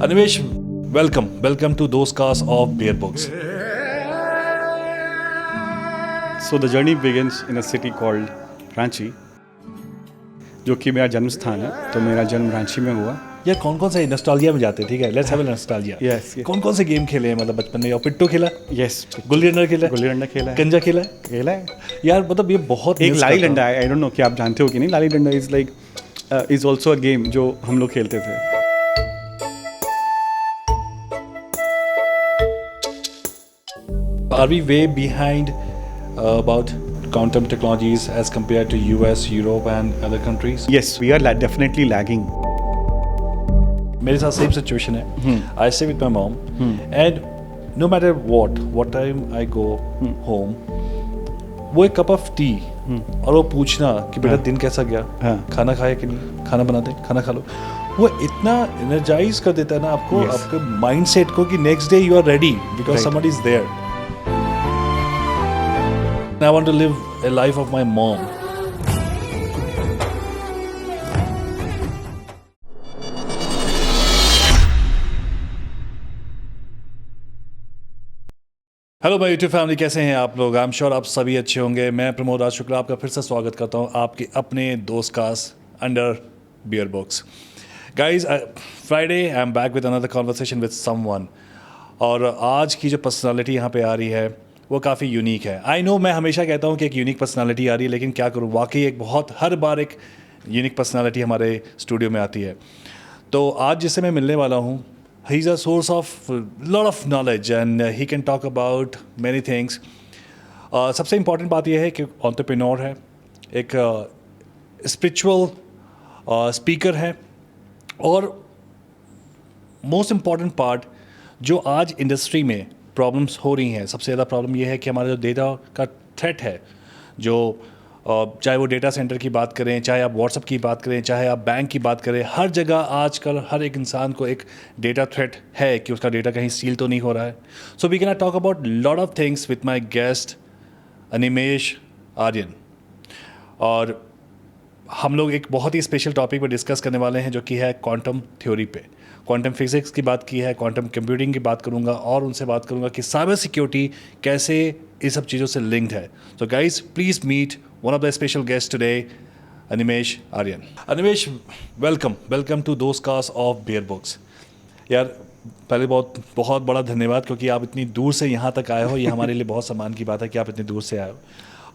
Animesh, welcome to those cast of Beerbooks. So the journey begins in a city called Ranchi, जो कि मेरा जन्म स्थान है. तो मेरा जन्म रांची में हुआ. यार कौन से नॉस्टैल्जिया में जाते हैं, ठीक है, let's have a nostalgia. Yes. कौन से गेम खेले हैं मतलब बचपन में? पिट्टू खेला, Yes. गुल्ली डंडा खेला, खेला है. कंजा खेला है. खेला है. यार मतलब ये बहुत एक miss लाली करता डंडा है. आई डोंट नो कि आप जानते हो कि नहीं. लाली डंडा इज ऑल्सो अ गेम जो हम लोग खेलते थे. हूं. Are we way behind about quantum technologies as compared to US, Europe and other countries? Yes, we are definitely lagging. मेरे साथ सेम सिचुएशन है. I stay with my mom and no matter what time I go home, वो एक cup of T और वो पूछना कि बेटा दिन कैसा गया, खाना खाया कि नहीं, खाना बना दे, खाना खा लो, वो इतना एनर्जाइज कर देता है ना आपको, आपके माइंड सेट को कि next day you are ready because somebody is there. I want to live a life of my mom. Hello my YouTube family, कैसे हैं आप लोग? आई एम श्योर आप सभी अच्छे होंगे. मैं प्रमोद शुक्ला आपका फिर से स्वागत करता हूं आपके अपने दोस्त कास्ट अंडर बीयरबुक्स. Guys, Friday I am back with another conversation with someone. और आज की जो पर्सनालिटी यहाँ पे आ रही है वो काफ़ी यूनिक है. आई नो, मैं हमेशा कहता हूँ कि एक यूनिक पर्सनालिटी आ रही है, लेकिन क्या करूँ, वाकई एक बहुत हर बार एक यूनिक पर्सनालिटी हमारे स्टूडियो में आती है. तो आज जिससे मैं मिलने वाला हूँ, he is a source of lot of knowledge and he can talk about many things. सबसे इम्पॉर्टेंट बात यह है कि एंटरप्रेन्योर है, एक स्पिरिचुअल स्पीकर है, और मोस्ट इम्पॉर्टेंट पार्ट जो आज इंडस्ट्री में प्रॉब्लम्स हो रही हैं, सबसे ज़्यादा प्रॉब्लम ये है कि हमारा जो डेटा का थ्रेट है, जो चाहे वो डेटा सेंटर की बात करें, चाहे आप व्हाट्सएप की बात करें, चाहे आप बैंक की बात करें, हर जगह आजकल हर एक इंसान को एक डेटा थ्रेट है कि उसका डेटा कहीं सील तो नहीं हो रहा है. So we can talk about lot of things with my guest Animesh Aryan. और हम लोग एक बहुत ही स्पेशल टॉपिक पर डिस्कस करने वाले हैं, जो कि है क्वांटम थ्योरी पे. क्वांटम फिजिक्स की बात की है, क्वांटम कंप्यूटिंग की बात करूंगा, और उनसे बात करूंगा कि साइबर सिक्योरिटी कैसे इस सब चीज़ों से लिंक्ड है. So guys, please meet one of the special guest today, Animesh Aryan. Animesh, welcome to Dost cast of Bearbooks. यार पहले बहुत बड़ा धन्यवाद, क्योंकि आप इतनी दूर से यहाँ तक आए हो. ये हमारे लिए बहुत सम्मान की बात है कि आप इतनी दूर से आए हो.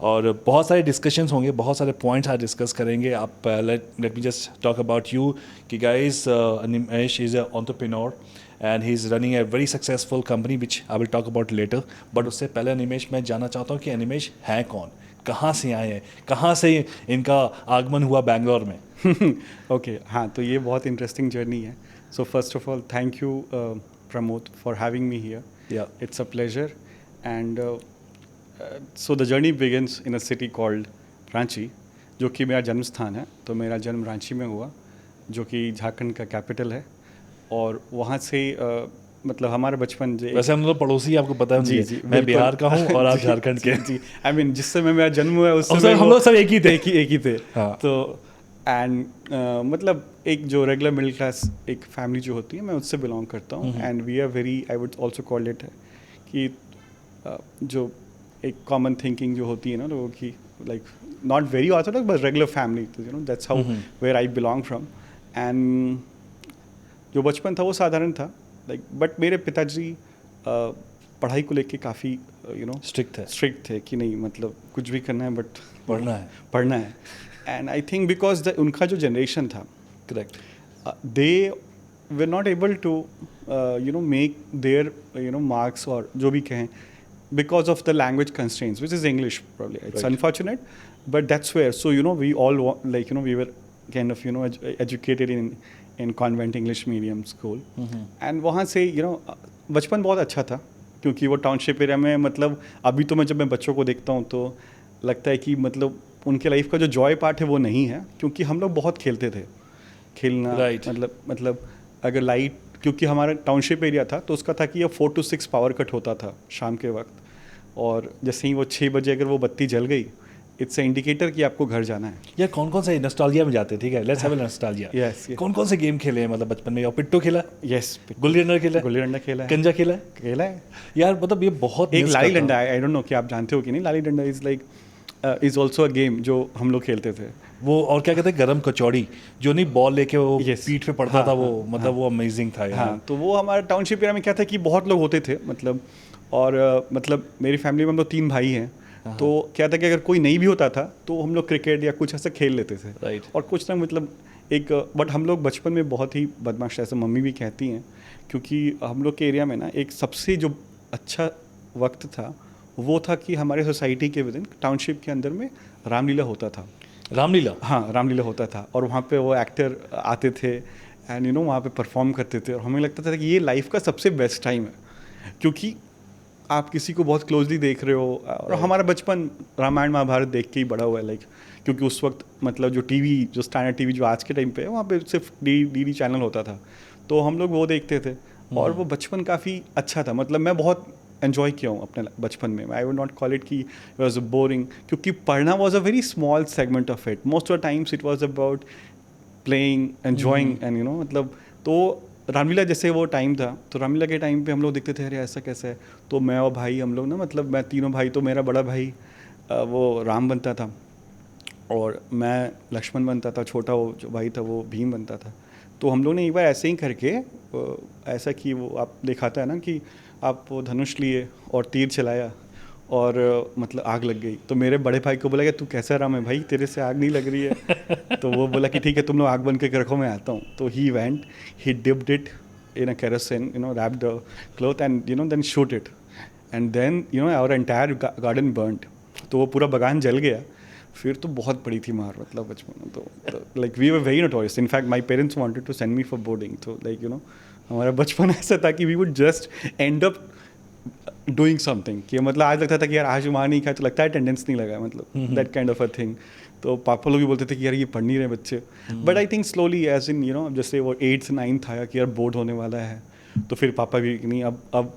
और बहुत सारे डिस्कशंस होंगे, बहुत सारे पॉइंट्स आज डिस्कस करेंगे. आप let me just talk about you कि guys, Animesh is a entrepreneur and he is running a very successful company which I will talk about later. But उससे पहले अनिमेश, मैं जानना चाहता हूँ कि अनिमेश हैं कौन, कहाँ से आए हैं, कहाँ से इनका आगमन हुआ बैंगलोर में? ओके, हाँ, तो ये बहुत इंटरेस्टिंग जर्नी है. So first of all thank you Pramod for having me here. It's a pleasure. And so the journey begins in a city called Ranchi, जो कि मेरा जन्म स्थान है. तो मेरा जन्म रांची में हुआ, जो कि झारखंड का कैपिटल है. और वहाँ से मतलब हमारा बचपन वैसे हम लोग पड़ोसी, आपको पता है. जी, मैं बिहार का हूँ और आप झारखंड के. जी, आई मीन जिस समय मेरा जन्म हुआ उस समय हम लोग सब एक ही थे. हाँ. तो एंड मतलब एक जो रेगुलर मिडिल क्लास एक फैमिली जो होती है, मैं उससे बिलोंग करता हूँ. And we are very, I would also call it कि जो एक कॉमन थिंकिंग जो होती है ना लोगों की, like not very orthodox but regular family. तो you know that's how where I belong from. And जो बचपन था वो साधारण था, लाइक बट मेरे पिताजी पढ़ाई को लेके काफ़ी यू नो स्ट्रिक्ट थे कि नहीं, मतलब कुछ भी करना है बट पढ़ना है. एंड आई थिंक बिकॉज उनका जो जनरेशन था, correct, they were not able to you know make their you know marks और जो भी कहें, because of the language constraints, which is English probably. It's unfortunate, but that's where. So, you know, we all, like, you know, we were kind of, you know, educated in convent English medium school. And वहाँ से, you know, बचपन बहुत अच्छा था, क्योंकि वो township area में, मतलब अभी तो जब मैं बच्चों को देखता हूँ तो लगता है कि मतलब उनके लाइफ का जो जॉय पार्ट है वो नहीं है, क्योंकि हम लोग बहुत खेलते थे. खेलना, मतलब अगर लाइट, क्योंकि हमारा टाउनशिप एरिया था तो उसका था कि ये 4 to 6 पावर कट होता था शाम के वक्त. और जैसे ही वो 6 बजे अगर वो बत्ती जल गई इट्स अ इंडिकेटर कि आपको घर जाना है. यार कौन कौन से नॉस्टैल्जिया में जाते हैं, ठीक है, let's have a nostalgia. Yes, yes. कौन कौन से गेम खेले हैं मतलब बचपन में? और पिट्टू खेला, Yes. गुल्ली डंडा खेला, गुल्ली डंडा खेला है. कंजा खेला है? खेला है. यार मतलब ये बहुत एक miss लाली करता डंडा, हूँ. आई डोंट नो कि आप जानते हो कि नहीं. लाली डंडा is like is also a game जो हम लोग खेलते थे. वो और क्या कहते हैं, गरम कचौड़ी, जो नहीं बॉल लेके वो Yes. पीठ पे पड़ता हाँ, था, वो हाँ, मतलब वो अमेजिंग था यार. हाँ, तो वो हमारा टाउनशिप एरिया में क्या था कि बहुत लोग होते थे मतलब. और मतलब मेरी फैमिली में हम लोग 3 भाई हैं. तो क्या था कि अगर कोई नहीं भी होता था तो हम लोग क्रिकेट या कुछ ऐसा खेल लेते थे. Right. और कुछ ना मतलब एक बट हम लोग बचपन में बहुत ही बदमाश, ऐसे मम्मी भी कहती हैं, क्योंकि हम लोग के एरिया में ना एक सबसे जो अच्छा वक्त था वो था कि हमारे सोसाइटी के विद इन टाउनशिप के अंदर में रामलीला होता था. रामलीला. हाँ, रामलीला होता था और वहाँ पे वो एक्टर आते थे एंड यू नो वहाँ पे परफॉर्म करते थे. और हमें लगता था कि ये लाइफ का सबसे बेस्ट टाइम है, क्योंकि आप किसी को बहुत क्लोजली देख रहे हो. और हमारा बचपन रामायण महाभारत देख के ही बड़ा हुआ है लाइक. क्योंकि उस वक्त मतलब जो टीवी, जो स्टैंडर्ड टीवी जो आज के टाइम पे है, वहाँ पे सिर्फ डी चैनल होता था. तो हम लोग वो देखते थे और वो बचपन काफ़ी अच्छा था. मतलब मैं बहुत एन्जॉय किया हूँ अपने बचपन में. I would not call it कि इट वॉज बोरिंग, क्योंकि पढ़ना was a very small segment of it. Most of the times it was about playing, enjoying and you know मतलब. तो रामलीला जैसे वो टाइम था, तो रामलीला के टाइम पे हम लोग देखते थे अरे ऐसा कैसे है. तो मैं और भाई हम लोग ना मतलब मैं तीनों भाई, तो मेरा बड़ा भाई वो राम बनता था और मैं लक्ष्मण बनता था, छोटा वो जो भाई था वो भीम बनता था. तो हम लोग ने एक बार ऐसे ही करके ऐसा कि वो आप दिखाता है ना कि आप वो धनुष लिए और तीर चलाया और मतलब आग लग गई. तो मेरे बड़े भाई को बोला कि तू कैसा राम है भाई, तेरे से आग नहीं लग रही है. तो वो बोला कि ठीक है तुम लोग आग बन के रखो, मैं आता हूँ. तो he went, he dipped it in a kerosene, you know, wrapped the cloth and you know then shoot it, and then you know our entire garden burnt. तो वो पूरा बागान जल गया. फिर तो बहुत बड़ी थी मार मतलब बचपन में. तो like we were very notorious. In fact my parents wanted to send me for boarding. तो लाइक यू नो हमारा बचपन ऐसा था कि we would just end up doing something. कि मतलब आज लगता था कि यार आज मार नहीं खाया तो लगता है अटेंडेंस नहीं लगा, मतलब that kind of a thing. तो पापा लोग भी बोलते थे कि यार ये पढ़ नहीं रहे बच्चे. But I think slowly as in you know जैसे वो 8th 9th आया कि यार बोर्ड होने वाला है, तो फिर पापा भी नहीं अब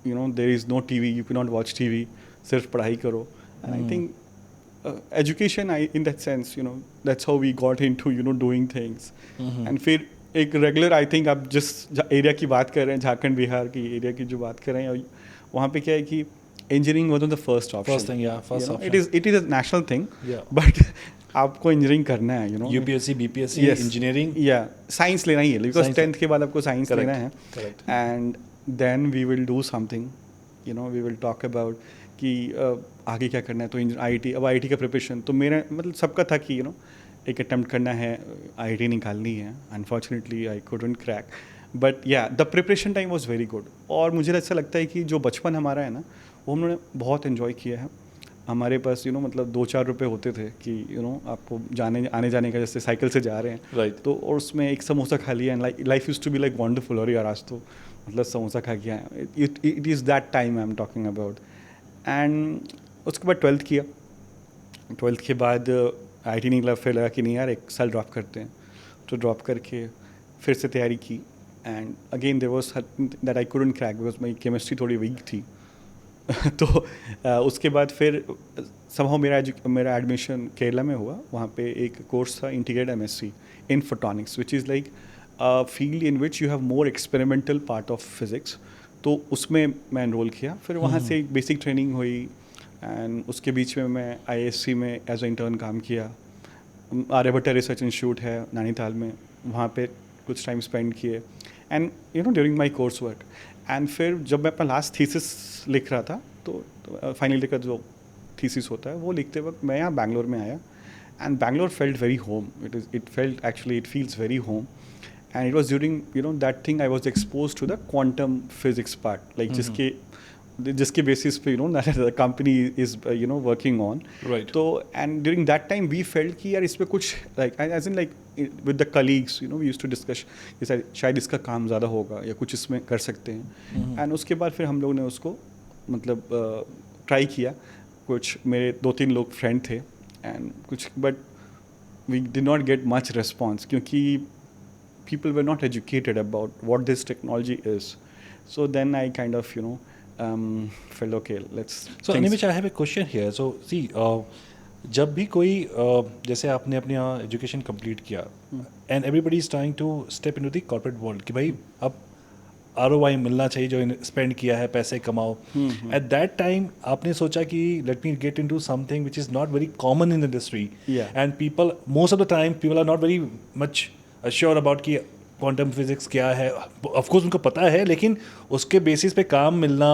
you know there is no TV, you can not watch TV, सिर्फ पढ़ाई करो. And I think education I in that sense you know that's how we got into you know doing things. And फिर एक regular I think आप जिस area की बात कर रहे हैं, झारखंड बिहार की एरिया की जो बात कर रहे हैं, वहाँ पे क्या है कि engineering wasn't the first option. First thing, yeah, first you know, option. it is a national thing. Yeah. But आपको इंजीनियरिंग करना है, you know. UPSC, BPSC, engineering. Yeah, science लेना ही है because 10th के बाद आपको साइंस लेना है. Correct. And then we will do something, you know, we will talk about कि आगे क्या करना है. तो IIT, अब IIT का प्रिपरेशन तो मेरा मतलब सबका था कि you know एक अटेम्प्ट करना है, IIT निकालनी है. Unfortunately I couldn't crack. But yeah the preparation time was very good. और मुझे ऐसा लगता है कि जो बचपन हमारा है ना वो हमने बहुत इन्जॉय किया है. हमारे पास यू नो मतलब 2-4 रुपये होते थे कि यू नो आपको आने जाने का, जैसे साइकिल से जा रहे हैं राइट. तो और उसमें एक समोसा खा लिया and life use to be like wonderful. और यार आज तो मतलब समोसा खा गया. It is that time I am talking about. And उसके बाद 12th किया. 12th के बाद IIT निकला. फिर लगा कि नहीं यार 1 साल ड्रॉप करते हैं. तो ड्रॉप करके फिर से तैयारी की. And again there was that I couldn't crack because my chemistry थोड़ी वीक थी. तो उसके बाद फिर समहाउ मेरा एडमिशन केरला में हुआ. वहाँ पे एक कोर्स था integrated MSc in photonics which is like field in which you have more experimental part of physics. तो उसमें मैं एनरोल किया. फिर वहाँ से बेसिक ट्रेनिंग हुई एंड उसके बीच में मैं IISc में एज अ इंटर्न काम किया. आर्यभट्ट रिसर्च इंस्टीट्यूट है नैनीताल में, वहाँ पे कुछ टाइम स्पेंड किए and you know during my course work. And फिर जब मैं अपना लास्ट थीसिस लिख रहा था तो फाइनल ईयर का जो थीसिस होता है वो लिखते वक्त मैं यहाँ बैंगलोर में आया. And Bangalore felt very home. It feels very home. And it was during you know that thing I was expose to the quantum physics part like जिसके बेसिस पे you know company is you know working on. तो and during that time we felt कि यार इस पर कुछ like as in like with the colleagues you know we used to discuss शायद इसका काम ज़्यादा होगा या कुछ इसमें कर सकते हैं. एंड उसके बाद फिर हम लोग ने उसको मतलब ट्राई किया. कुछ मेरे 2-3 लोग फ्रेंड थे एंड कुछ but we did not get much response क्योंकि people were not educated about what this technology is. So then I kind of, you know, felt okay, let's... So Animesh, I have a question here. So see, जब भी कोई जैसे आपने अपनी education complete किया and everybody is trying to step into the corporate world कि भाई अब ROI मिलना चाहिए जो स्पेंड किया है, पैसे कमाओ. एट दैट टाइम आपने सोचा कि let me get into something which is not very common in the industry and people most of the time people are not very much sure about कि क्वांटम फिजिक्स क्या है. Of course उनको पता है लेकिन उसके बेसिस पे काम मिलना,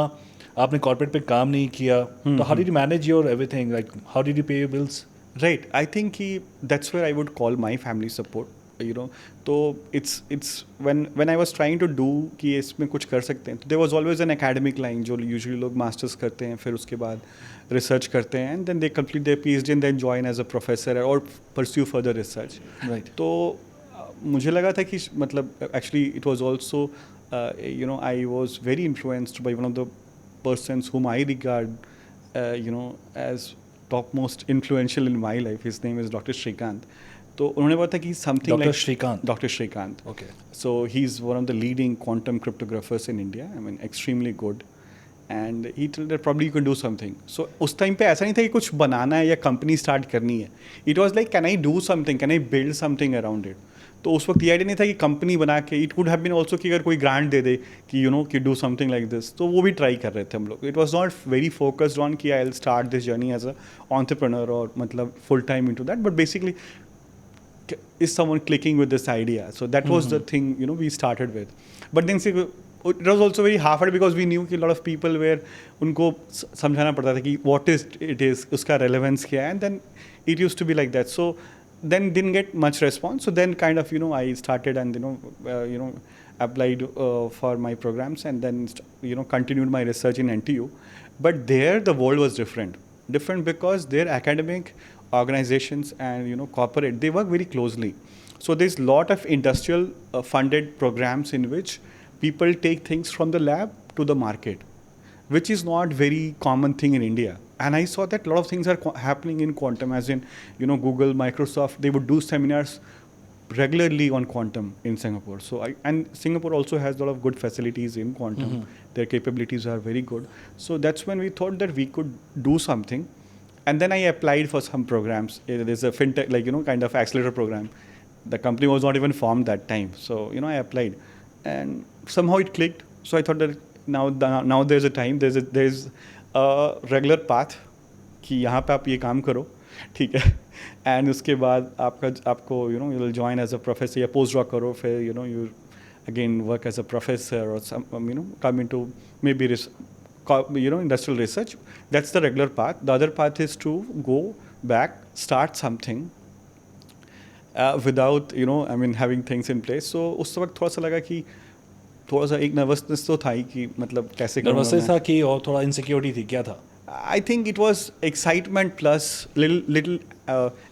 आपने कॉर्पोरेट पे काम नहीं किया, तो how did you manage your everything, like how did you pay your bills? Right. I think that's where I would call my family support. You know, तो it's when I was trying to do कि इसमें कुछ कर सकते हैं, तो there was always an academic line जो usually लोग masters करते हैं, फिर उसके बाद research करते हैं, and then they complete their PhD and then join as a professor or pursue further research. Right. तो मुझे लगा था कि मतलब actually it was also you know, I was very influenced by one of the persons whom I regard you know, as topmost influential in my life. His name is Dr. Shrikant. तो उन्होंने बोला था कि something Dr. like Shrikant. Dr. Shrikant. Okay. So he's one of the leading quantum cryptographers in India. I mean, extremely good. And he told that probably you can do something. So उस time पे ऐसा नहीं था कि कुछ बनाना है या company start करनी है. It was like, can I do something? Can I build something around it? तो उस वक्त ये आइडिया नहीं था कि कंपनी बना के, it could have been also कि अगर कोई ग्रांट दे दे कि यू नो कि डू समथिंग लाइक दिस, तो वो भी ट्राई कर रहे थे हम लोग. It was not very focused on कि I will start this journey as a entrepreneur और मतलब full time into that, but basically is someone clicking with this idea? So that was the thing, you know, we started with. But then it was also very hard because we knew कि a lot of people were, उनको समझाना पड़ता था कि what is it is, उसका relevance क्या है, and then it used to be like that. So then didn't get much response. So then kind of, you know, I started and you know applied for my programs and then you know continued my research in NTU. But there the world was different because their academic organizations and you know corporate, they work very closely. So there's lot of industrial funded programs in which people take things from the lab to the market, which is not very common thing in India. And I saw that a lot of things are happening in quantum, as in, you know, Google, Microsoft, they would do seminars regularly on quantum in Singapore. And Singapore also has a lot of good facilities in quantum. Their capabilities are very good. So that's when we thought that we could do something. And then I applied for some programs. There's a fintech, like, you know, kind of accelerator program. The company was not even formed that time. So, you know, I applied. And somehow it clicked. So I thought that now there's a time, there's a regular path कि यहाँ पे आप ये काम करो, ठीक है, and उसके बाद आपको you know you will join as a professor या पोस्ट डॉक करो, फिर you know you again work as a professor और some you know come into maybe you know industrial research. That's the regular path. The other path is to go back, start something without you know I mean having things in place. So उस वक्त थोड़ा सा लगा कि थोड़ा सा एक nervousness तो था ही कि मतलब कैसे नर्वसनेस था कि और थोड़ा इनसिक्योरिटी थी, क्या था? I think it was excitement plus little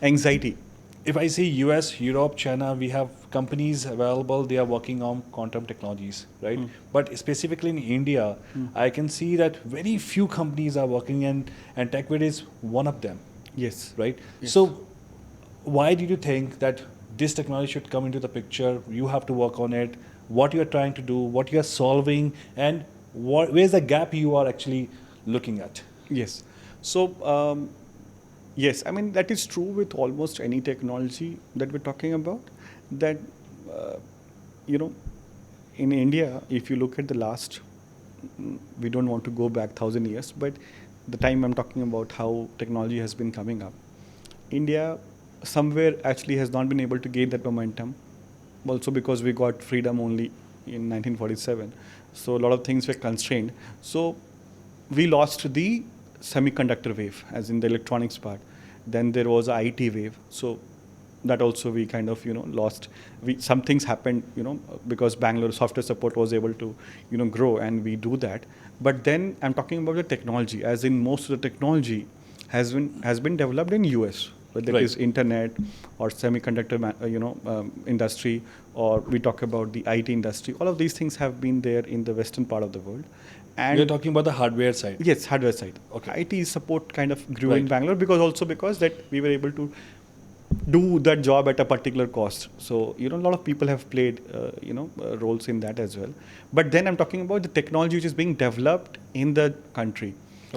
anxiety. If I see US, Europe, China, we have companies available, they are working on quantum technologies, right? But specifically in India, I can see that very few companies are working and Taqbit is one of them. Yes. Right? Yes. So why did you think that this technology should come into the picture? You have to work on it, what you are trying to do, what you are solving, and where's the gap you are actually looking at? Yes. So, yes, I mean, that is true with almost any technology that we're talking about. That, you know, in India, if you look at the last, we don't want to go back 1,000 years, but the time I'm talking about how technology has been coming up, India somewhere actually has not been able to gain that momentum, also because we got freedom only in 1947. So a lot of things were constrained. So we lost the semiconductor wave, as in the electronics part. Then there was a IT wave. So that also we kind of, you know, lost. Some things happened, you know, because Bangalore software support was able to, you know, grow, and we do that. But then I'm talking about the technology, as in most of the technology has been developed in US, whether it is internet or semiconductor, industry, or we talk about the IT industry. All of these things have been there in the western part of the world. And you're talking about the hardware side? Yes, hardware side. Okay. IT support kind of grew in Bangalore because that we were able to do that job at a particular cost. So, you know, a lot of people have played, roles in that as well. But then I'm talking about the technology which is being developed in the country,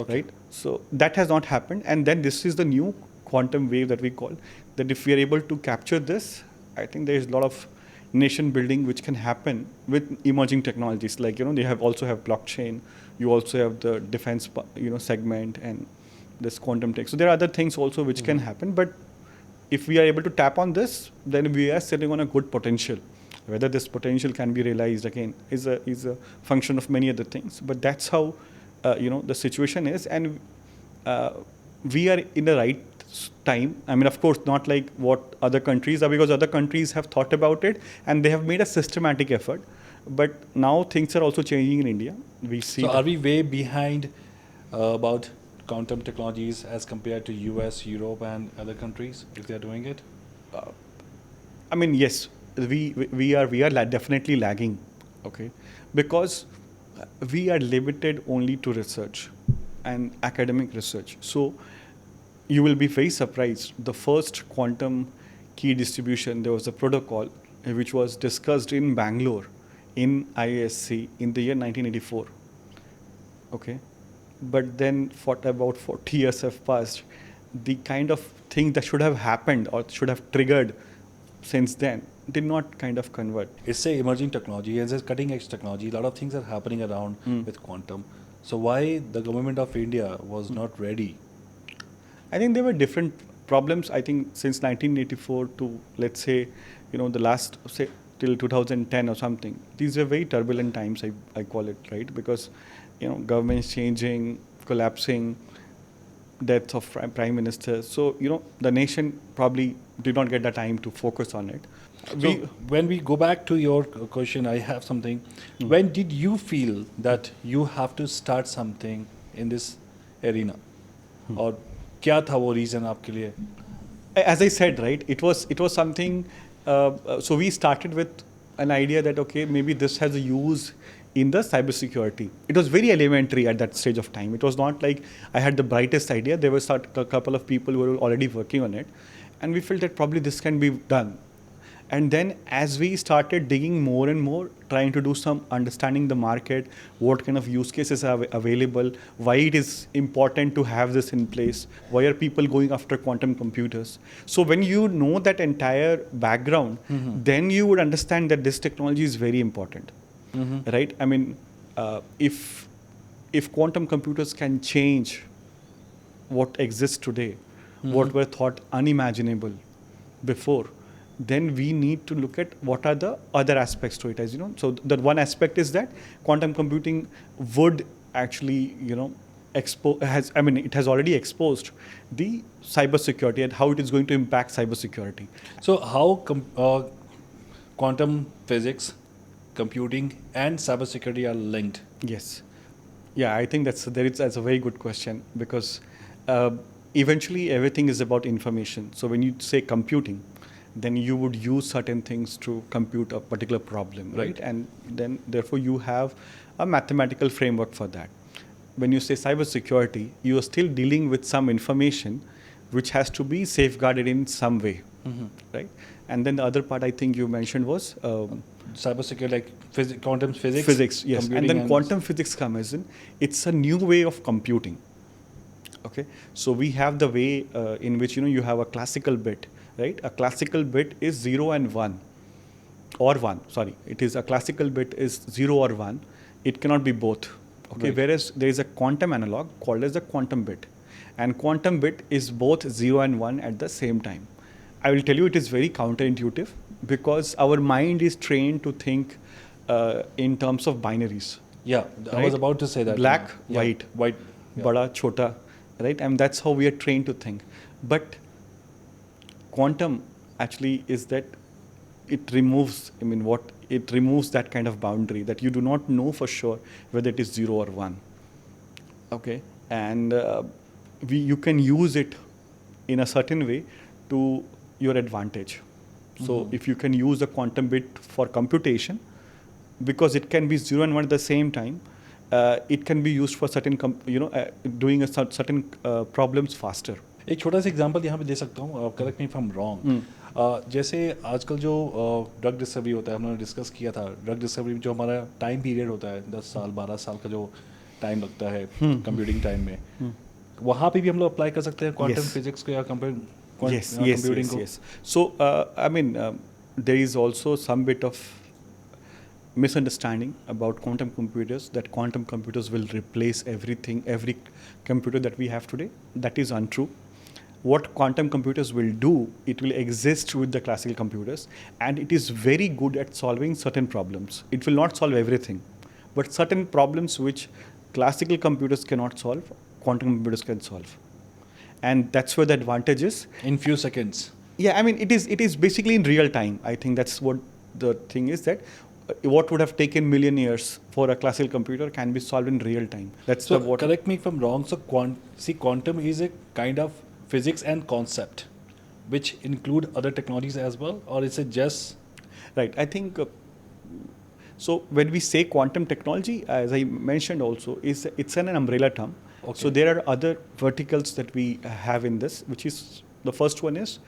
right? So that has not happened. And then this is the new quantum wave that we call, that if we are able to capture this, I think there is a lot of nation building which can happen with emerging technologies. Like, they also have blockchain, you also have the defense, segment, and this quantum tech. So there are other things also which can happen, but if we are able to tap on this, then we are sitting on a good potential. Whether this potential can be realized again is a function of many other things. But that's how the situation is, and we are in the right time. I mean, of course, not like what other countries are, because other countries have thought about it and they have made a systematic effort. But now things are also changing in India. We see. So are we way behind about quantum technologies as compared to US, Europe, and other countries if they are doing it? I mean, yes, we are definitely lagging, okay, because we are limited only to research and academic research. So you will be very surprised. The first quantum key distribution, there was a protocol which was discussed in Bangalore in IISc in the year 1984. Okay, but then for about 40 years have passed. The kind of thing that should have happened or should have triggered since then did not kind of convert. It's a emerging technology, it's a cutting edge technology. A lot of things are happening around with quantum. So why the government of India was not ready? I think there were different problems. I think since 1984 to, let's say, the last, say, till 2010 or something, these were very turbulent times, I call it, right? Because, governments changing, collapsing, death of prime ministers. So, the nation probably did not get the time to focus on it. So when we go back to your question, I have something. When did you feel that you have to start something in this arena? Or क्या था वो reason आपके लिए? As I said, right, it was something. So we started with an idea that, okay, maybe this has a use in the cybersecurity. It was very elementary at that stage of time. It was not like I had the brightest idea. There were a couple of people who were already working on it, and we felt that probably this can be done. And then as we started digging more and more, trying to do some understanding the market, what kind of use cases are available, why it is important to have this in place, why are people going after quantum computers. So when you know that entire background, then you would understand that this technology is very important, right? I mean, if quantum computers can change what exists today, what were thought unimaginable before, then we need to look at what are the other aspects to it, as you know. So the one aspect is that quantum computing would actually, it has already exposed the cybersecurity and how it is going to impact cybersecurity. So how quantum physics, computing, and cybersecurity are linked? Yes. Yeah, I think that's a very good question, because eventually everything is about information. So when you say computing, then you would use certain things to compute a particular problem, right? And then therefore you have a mathematical framework for that. When you say cybersecurity, you are still dealing with some information which has to be safeguarded in some way, right? And then the other part I think you mentioned was cybersecurity, like quantum physics. Physics, yes. And then quantum physics comes in. It's a new way of computing. Okay, so we have the way in which you have a classical bit. Right, a classical bit is 0 and 1, or 1. Sorry, it is a classical bit is 0 or 1. It cannot be both. Okay, right. Whereas there is a quantum analog called as a quantum bit, and quantum bit is both 0 and 1 at the same time. I will tell you, it is very counterintuitive because our mind is trained to think in terms of binaries. Yeah, right? I was about to say that. Black, white, bada, chota, right? And that's how we are trained to think. But quantum actually is that it removes, it removes that kind of boundary that you do not know for sure whether it is 0 or 1. Okay, and you can use it in a certain way to your advantage. So if you can use a quantum bit for computation, because it can be 0 and 1 at the same time, it can be used for certain, doing certain problems faster. एक छोटा सा example यहाँ पे दे सकता हूँ, correct me if I am wrong. जैसे आजकल जो ड्रग डिस्कवरी होता है, हमने डिस्कस किया था, ड्रग डिस्कवरी जो हमारा टाइम पीरियड होता है 10 साल 12 साल का जो टाइम लगता है कंप्यूटिंग टाइम में, वहाँ पे भी हम लोग अप्लाई कर सकते हैं क्वांटम Yes. फिजिक्स को या Yes. कंप्यूटिंग को? Yes. So, there is also some bit of misunderstanding about quantum computers, that quantum computers will replace everything, every computer that we have today. That is untrue. What quantum computers will do, it will exist with the classical computers, and it is very good at solving certain problems. It will not solve everything, but certain problems which classical computers cannot solve, quantum computers can solve. And that's where the advantage is. In few seconds. Yeah, I mean, it is basically in real time. I think that's what the thing is, that what would have taken million years for a classical computer can be solved in real time. That's So the what. correct me if I'm wrong. So quantum is a kind of physics and concept, which include other technologies as well, or is it just Right. I think so. When we say quantum technology, as I mentioned, also is it's an umbrella term. Okay. So there are other verticals that we have in this, which is the first one is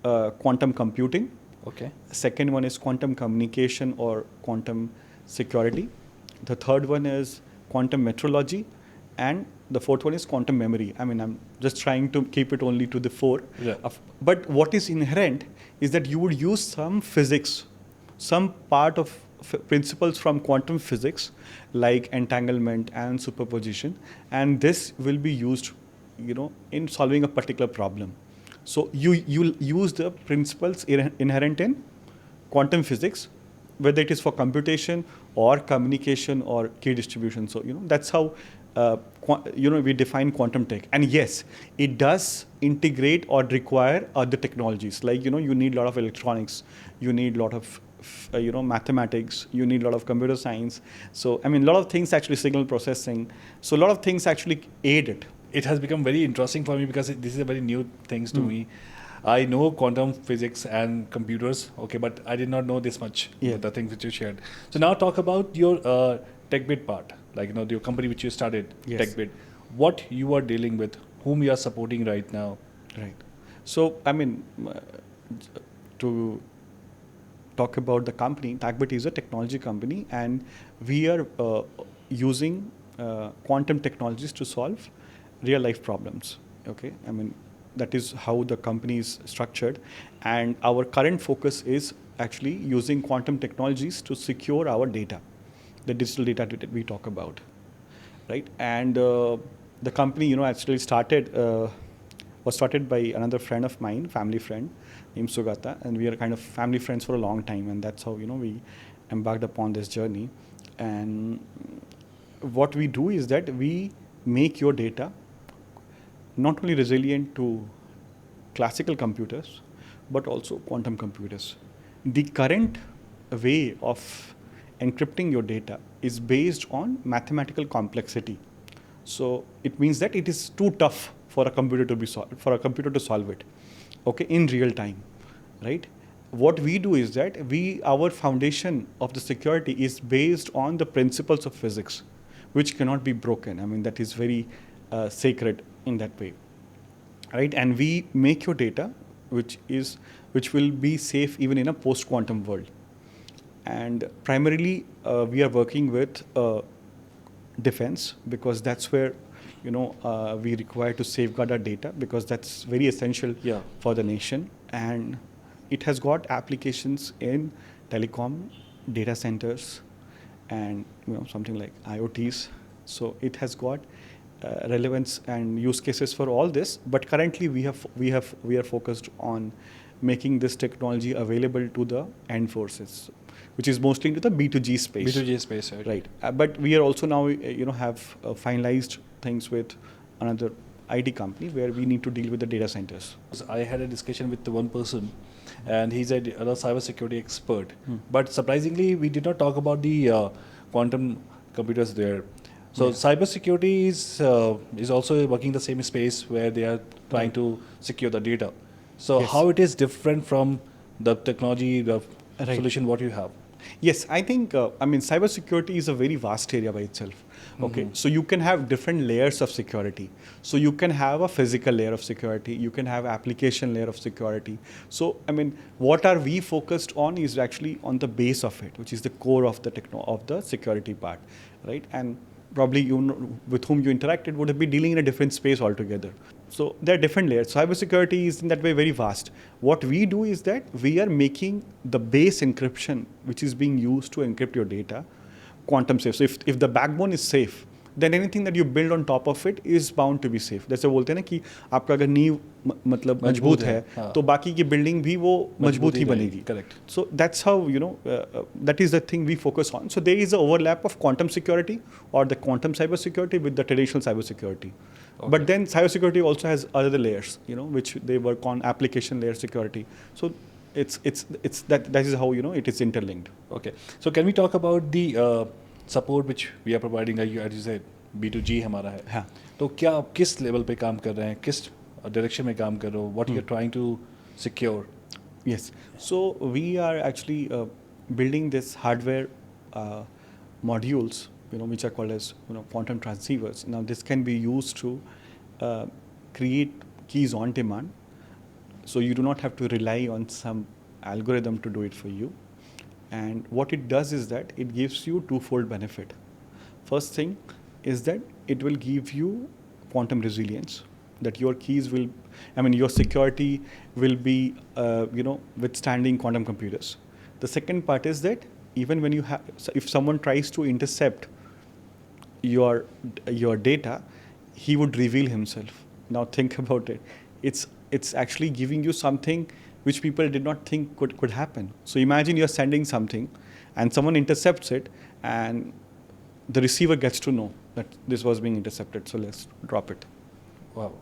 quantum computing. okay? Second one is quantum communication or quantum security. The third one is quantum metrology. And the fourth one is quantum memory. I mean, I'm just trying to keep it only to the four. Yeah. But what is inherent is that you would use some physics, some part of principles from quantum physics, like entanglement and superposition, and this will be used, in solving a particular problem. So you'll use the principles inherent in quantum physics, whether it is for computation or communication or key distribution. So that's how we define quantum tech. And yes, it does integrate or require other technologies. Like you need a lot of electronics, you need a lot of mathematics, you need a lot of computer science. So I mean, a lot of things, actually signal processing. So a lot of things actually aid it. It has become very interesting for me because this is a very new things to me. I know quantum physics and computers, okay, but I did not know this much. Yeah. The things which you shared. So now talk about your Taqbit part, like your company which you started, Yes. Taqbit. What you are dealing with, whom you are supporting right now. Right. So, I mean, to talk about the company, Taqbit is a technology company, and we are using quantum technologies to solve real life problems. Okay. I mean, that is how the company is structured, and our current focus is actually using quantum technologies to secure our data, the digital data that we talk about, right? And the company, actually was started by another friend of mine, family friend, named Sugata, and we are kind of family friends for a long time, and that's how we embarked upon this journey. And what we do is that we make your data not only resilient to classical computers, but also quantum computers. The current way of encrypting your data is based on mathematical complexity. So it means that it is too tough for a computer to solve it, okay, in real time, right? What we do is that our foundation of the security is based on the principles of physics, which cannot be broken. I mean, that is very sacred in that way, right? And we make your data, which will be safe even in a post-quantum world. And primarily, we are working with defense, because that's where we require to safeguard our data, because that's very essential for the nation. And it has got applications in telecom, data centers, and something like IoTs. So it has got relevance and use cases for all this. But currently, we are focused on making this technology available to the end forces, which is mostly into the B2G space. B2G space, Right. But we are also now, have finalized things with another IT company where we need to deal with the data centers. I had a discussion with one person, and he's a cybersecurity expert. But surprisingly, we did not talk about the quantum computers there. So cybersecurity is also working the same space where they are trying to secure the data. So how it is different from the technology, the solution what you have? Yes, I think, cybersecurity is a very vast area by itself. Okay, so you can have different layers of security. So you can have a physical layer of security, you can have application layer of security. So, what are we focused on is actually on the base of it, which is the core of the security part, right? And probably with whom you interacted would be dealing in a different space altogether. So there are different layers. Cybersecurity is in that way very vast. What we do is that we are making the base encryption, which is being used to encrypt your data, quantum safe. So if the backbone is safe, then anything that you build on top of it is bound to be safe. जैसे बोलते हैं ना कि आपका अगर नींव मतलब मजबूत है तो बाकी की बिल्डिंग भी वो मजबूत ही बनेगी. Correct. So that's how that is the thing we focus on. So there is an overlap of quantum security or the quantum cyber security with the traditional cyber security. Okay. But then cybersecurity also has other layers, which they work on application layer security. So it's that is how it is interlinked. Okay. So can we talk about the support which we are providing? As you said, B2G हमारा है. हाँ. तो क्या आप किस level पे काम कर रहे हैं, किस डायरेक्शन में काम कर रहे हो? What you are trying to secure? Yes. So we are actually building this hardware modules, which are called as quantum transceivers. Now this can be used to create keys on demand. So you do not have to rely on some algorithm to do it for you. And what it does is that it gives you twofold benefit. First thing is that it will give you quantum resilience, that your keys will, your security will be, withstanding quantum computers. The second part is that even when if someone tries to intercept your data, he would reveal himself. Now think about it. It's actually giving you something which people did not think could happen. So imagine you're sending something and someone intercepts it and the receiver gets to know that this was being intercepted, so let's drop it. Wow.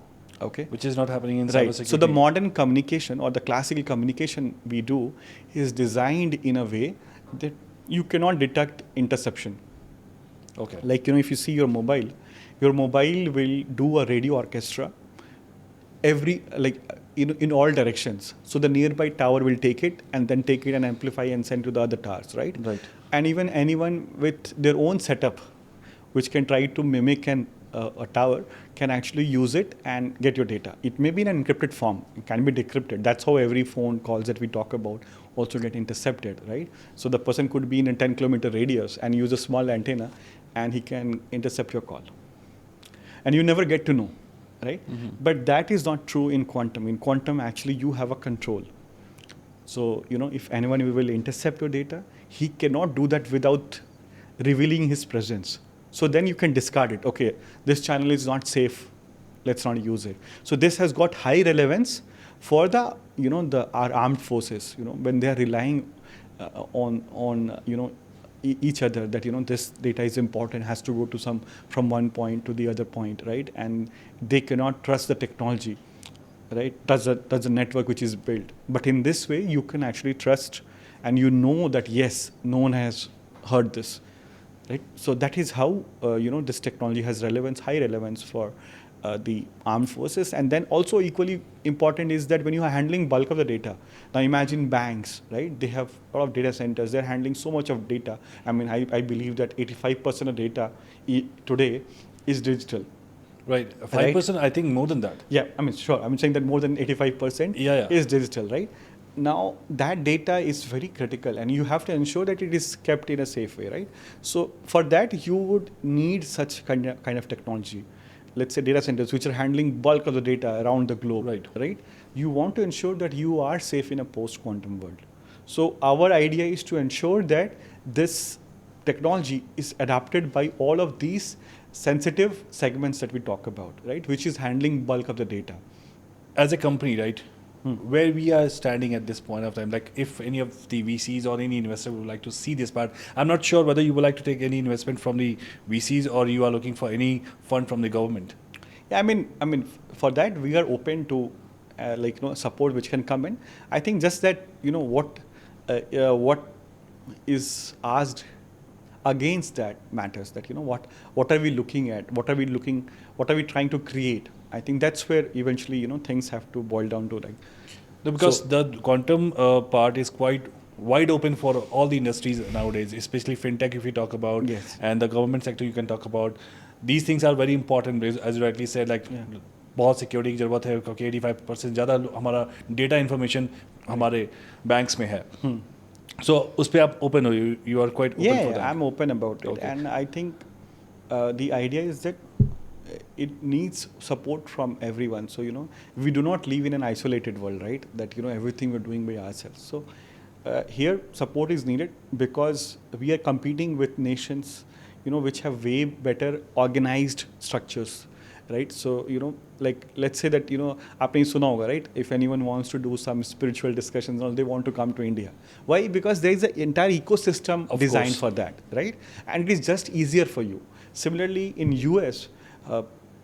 Okay. Which is not happening in right. cybersecurity. So the modern communication or the classical communication we do is designed in a way that you cannot detect interception. Okay. Like, if you see your mobile will do a radio orchestra in all directions. So the nearby tower will take it and then take it and amplify and send to the other towers, right? Right. And even anyone with their own setup, which can try to mimic a tower, can actually use it and get your data. It may be in an encrypted form. It can be decrypted. That's how every phone calls that we talk about also get intercepted, right? So the person could be in a 10-kilometer radius and use a small antenna, and he can intercept your call. And you never get to know. Right? Mm-hmm. But that is not true in quantum. In quantum, actually, you have a control. So, if anyone will intercept your data, he cannot do that without revealing his presence. So then you can discard it. Okay, this channel is not safe. Let's not use it. So this has got high relevance for the, our armed forces, when they are relying on each other, that this data is important, has to go to from one point to the other point, right? And they cannot trust the technology, right? That's the network which is built. But in this way, you can actually trust, and that yes, no one has heard this, right? So that is how this technology has high relevance for the armed forces. And then also equally important is that when you are handling bulk of the data, now imagine banks, right? They have a lot of data centers. They're handling so much of data. I believe that 85% of data today is digital. Right. 5%, right? I think more than that. Yeah, sure. I'm saying that more than 85% is digital, right? Now, that data is very critical, and you have to ensure that it is kept in a safe way, right? So for that, you would need such kind of technology. Let's say data centers which are handling bulk of the data around the globe, right? You want to ensure that you are safe in a post-quantum world. So our idea is to ensure that this technology is adapted by all of these sensitive segments that we talk about, right? Which is handling bulk of the data. As a company, right? Where we are standing at this point of time, like if any of the VCs or any investor would like to see this part, I'm not sure whether you would like to take any investment from the VCs or you are looking for any fund from the government. Yeah, for that we are open to support which can come in. I think just that what is asked against that matters. That what are we looking at? What are we trying to create? I think that's where eventually things have to boil down to, like. No, because the quantum part is quite wide open for all the industries nowadays, especially fintech if you talk about, yes. And the government sector you can talk about. These things are very important, as you rightly said, like बहुत security की ज़रूरत है क्योंकि 85% ज़्यादा हमारा data information हमारे banks में है. So उस पे आप open हो, you are quite open for that. I'm open about it, and I think the idea is that it needs support from everyone. So, we do not live in an isolated world, right? That, everything we're doing by ourselves. So here support is needed because we are competing with nations, which have way better organized structures, right? So, like let's say that, आपने सुना होगा, right? If anyone wants to do some spiritual discussions, they want to come to India. Why? Because there is an entire ecosystem designed for that, right? And it is just easier for you. Similarly, in US,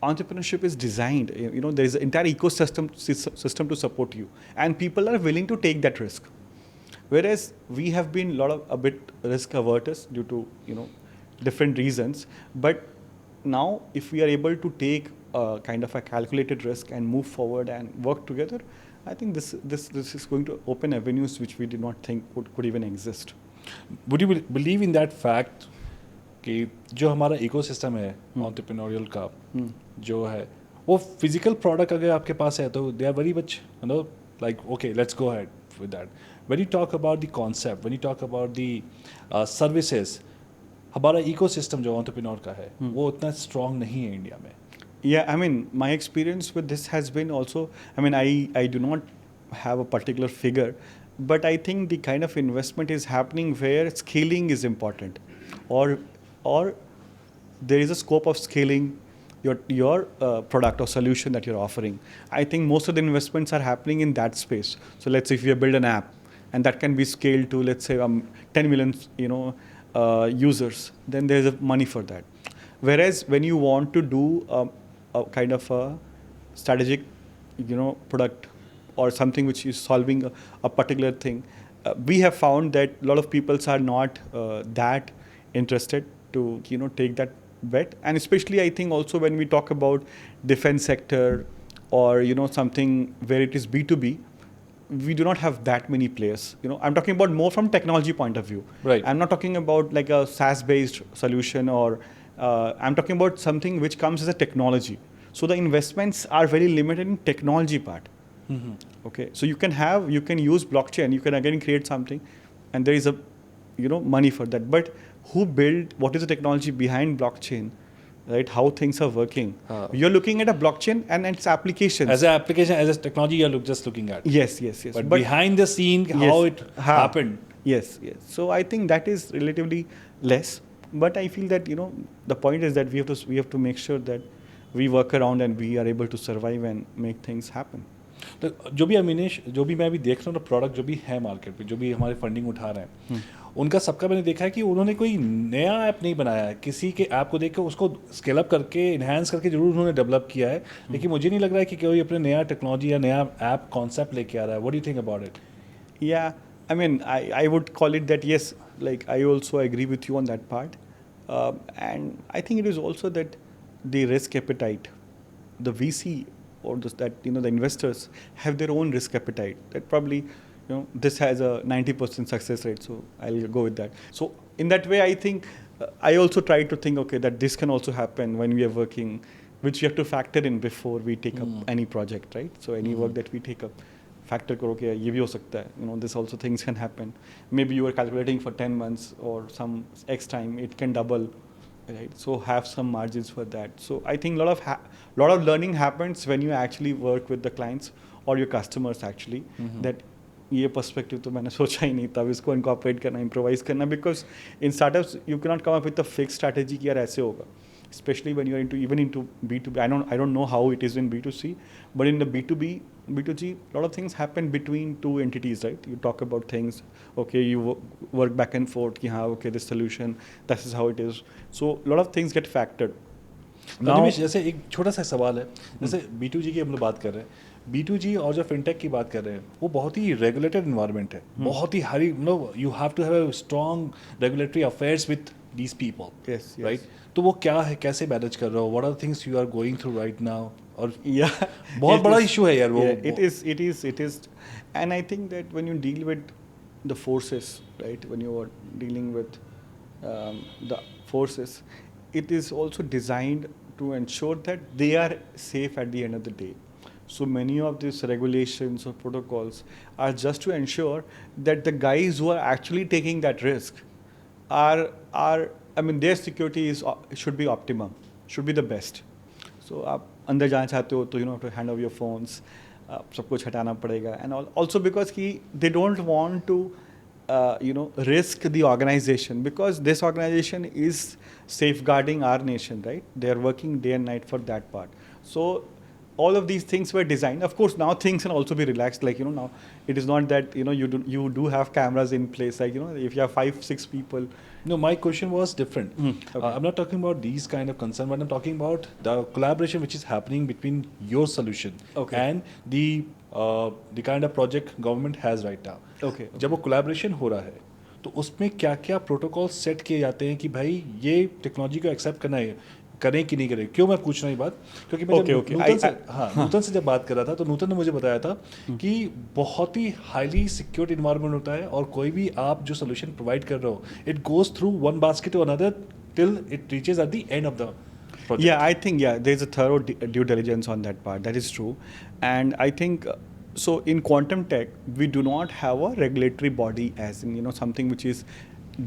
entrepreneurship is designed. There is an entire system to support you, and people are willing to take that risk. Whereas we have been a bit risk averse due to different reasons. But now, if we are able to take kind of a calculated risk and move forward and work together, I think this is going to open avenues which we did not think could even exist. Would you believe in that fact कि जो हमारा ecosystem है entrepreneurial का जो है वो physical product अगर आपके पास है तो they are very much like okay, let's go ahead with that. When you talk about the concept, when you talk about the services, हमारा इकोसिस्टम जो एंटरप्रेन्योर का है वो उतना स्ट्रॉन्ग नहीं है इंडिया में. Yeah, I mean, my experience with this has been also, I mean, I do not have a particular figure, but I think the kind of investment is happening where scaling is important, or there is a scope of scaling your product or solution that you're offering. I think most of the investments are happening in that space. So let's say if you build an app and that can be scaled to, let's say, 10 million, users, then there's money for that. Whereas when you want to do a kind of a strategic, product or something which is solving a particular thing, we have found that a lot of people are not that interested to, take that bet. And especially I think also when we talk about defense sector or, something where it is B2B, we do not have that many players. I'm talking about more from technology point of view. Right. I'm not talking about like a SaaS-based solution or I'm talking about something which comes as a technology. So the investments are very limited in technology part. Mm-hmm. Okay, so you can use blockchain, you can again create something, and there is a, money for that. But what is the technology behind blockchain, right? How things are working. You're looking at a blockchain and its applications. As an application, as a technology, you're just looking at. Yes. But behind the scene, how it happened. Yes. So I think that is relatively less. But I feel that, the point is that we have to make sure that we work around and we are able to survive and make things happen. तो जो भी अमीनेश, जो भी मैं अभी देख रहा हूँ प्रोडक्ट जो भी है मार्केट पे, जो भी हमारे फंडिंग उठा रहे हैं, उनका सबका मैंने देखा है कि उन्होंने कोई नया ऐप नहीं बनाया है. किसी के ऐप को देख के उसको स्केल अप करके इन्हांस करके जरूर उन्होंने डेवलप किया है, लेकिन मुझे नहीं लग रहा है कि कोई अपने नया टेक्नोलॉजी या नया ऐप कॉन्सेप्ट लेके आ रहा है. What do you think about it? Yeah, I mean, I would call it that, yes, like I also agree with you on that part. And I think it is also that the risk appetite, the VC or the investors have their own risk appetite. That probably, this has a 90% success rate, so I'll go with that. So in that way, I think I also try to think, okay, that this can also happen when we are working, which we have to factor in before we take up any project, right? So any work that we take up, factor करो कि ये भी हो सकता है. This also things can happen. Maybe you are calculating for 10 months or some X time, it can double, right? So have some margins for that. So I think lot of learning happens when you actually work with the clients or your customers actually. That ये perspective तो मैंने सोचा ही नहीं, तब इसको incorporate करना, improvise करना, because in startups you can not come up with a fix strategy कि यार ऐसे होगा. Especially when you are into B2B. I don't know how it is in B2C, but in the B2G, a lot of things happen between two entities, right? You talk about things, okay, you work back and forth, कि हाँ, okay, this solution, this is how it is. So a lot of things get factored. Now, जैसे एक छोटा सा सवाल है, जैसे B2G की हम लोग बात कर रहे हैं, B2G और जो फिनटेक की बात कर रहे हैं, वो बहुत ही रेगुलेटेड इन्वायरमेंट है, बहुत ही hairy, you have to have strong regulatory affairs with these people, yes. right? तो वो क्या है, कैसे मैनेज कर रहे हो? What are the things you are going through right now? और बहुत बड़ा इशू है यार वो. It is, and I think that when you deal with the forces, right? When you are dealing with the forces, it is also designed to ensure that they are safe at the end of the day. So many of these regulations or protocols are just to ensure that the guys who are actually taking that risk are I mean, their security should be optimum, should be the best. So आप अंदर जाना चाहते हो तो have to hand over your phones, सब कुछ हटाना पड़ेगा, and also because they don't want to risk the organization, because this organization is safeguarding our nation, right? They are working day and night for that part. So all of these things were designed. Of course, now things can also be relaxed. Like, now it is not that, you do have cameras in place. Like, if you have 5-6 people. No, my question was different. Okay. I'm not talking about these kind of concern, but I'm talking about the collaboration which is happening between your solution and the kind of project government has right now. Okay. जब वो collaboration हो रहा है तो उसमें क्या क्या protocol set किए जाते हैं कि भाई ये टेक्नोलॉजी को एक्सेप्ट करना है, करें कि नहीं करें? क्यों मैं पूछ रहा हूँ ये बात, क्योंकि मैं जब नूतन से जब बात कर रहा था तो नूतन ने मुझे बताया था कि बहुत ही हाईली सिक्योर्ड इन्वायरमेंट होता है और कोई भी आप जो सोल्यूशन प्रोवाइड कर रहे हो, it goes through one basket to another till it reaches at the end of the project. Yeah, I think, there's a thorough due diligence on that part. That is true. And I think, so in quantum tech, we do not have a regulatory body as in, something which is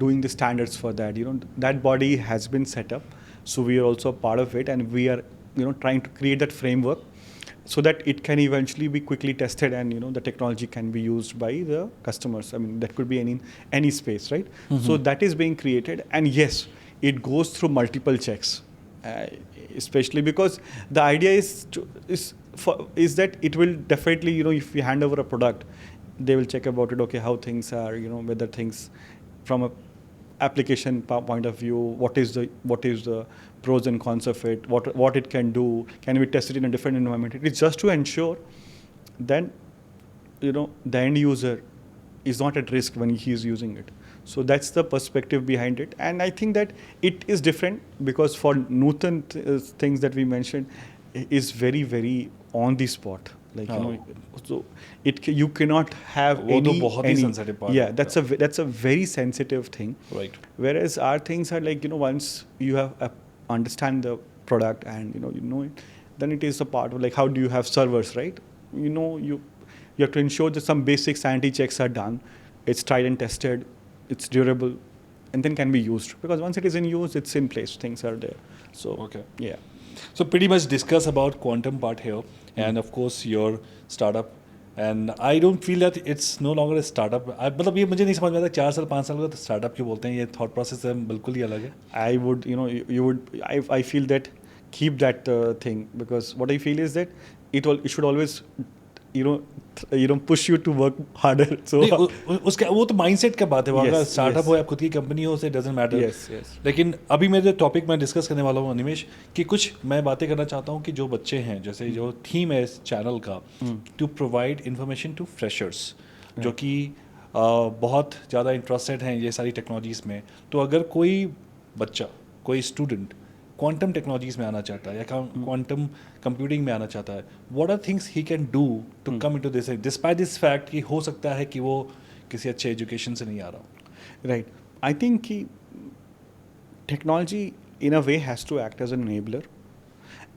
doing the standards for that. That body has been set up. So we are also a part of it, and we are, trying to create that framework so that it can eventually be quickly tested, and, the technology can be used by the customers. I mean, that could be any space, right? Mm-hmm. So that is being created. And yes, it goes through multiple checks. Especially because the idea is that it will definitely, if you hand over a product, they will check about it, okay, how things are, whether things from a application point of view, what is the pros and cons of it, what it can do, can we test it in a different environment. It's just to ensure that the end user is not at risk when he is using it. So that's the perspective behind it. And I think that it is different because for Nutan things that we mentioned is very, very on the spot. Like, so you cannot have any sensitive part. Yeah, that's a very sensitive thing. Right. Whereas our things are like, once you have understand the product and you know it, then it is a part of like, how do you have servers, right? You have to ensure that some basic sanity checks are done. It's tried and tested. It's durable, and then can be used. Because once it is in use, it's in place. Things are there. So okay. Yeah. So pretty much discuss about quantum part here, and of course your startup. And I don't feel that it's no longer a startup. मतलब ये मुझे नहीं समझ में आता 4 साल 5 साल का तो startup क्यों बोलते हैं, ये thought process है बिल्कुल ही अलग है. I would, I feel that keep that thing, because what I feel is that it should always push you to work harder. So उसका वो तो माइंडसेट का बात है. अगर स्टार्टअप हो या खुद की कंपनी हो, से डजंट मैटर. लेकिन अभी मैं जो टॉपिक मैं डिस्कस करने वाला हूँ अनिमेश, कि कुछ मैं बातें करना चाहता हूँ कि जो बच्चे हैं, जैसे जो थीम है इस चैनल का, to provide information to freshers जो कि बहुत ज़्यादा इंटरेस्टेड हैं ये सारी टेक्नोलॉजीज़ में. तो अगर कोई बच्चा, कोई स्टूडेंट क्वांटम टेक्नोलॉजीज में आना चाहता है या क्वांटम कंप्यूटिंग में आना चाहता है, what are things he can do to come into this, despite this fact कि हो सकता है कि वो किसी अच्छे एजुकेशन से नहीं आ रहा. राइट. आई थिंक कि technology in a way has to act as an enabler,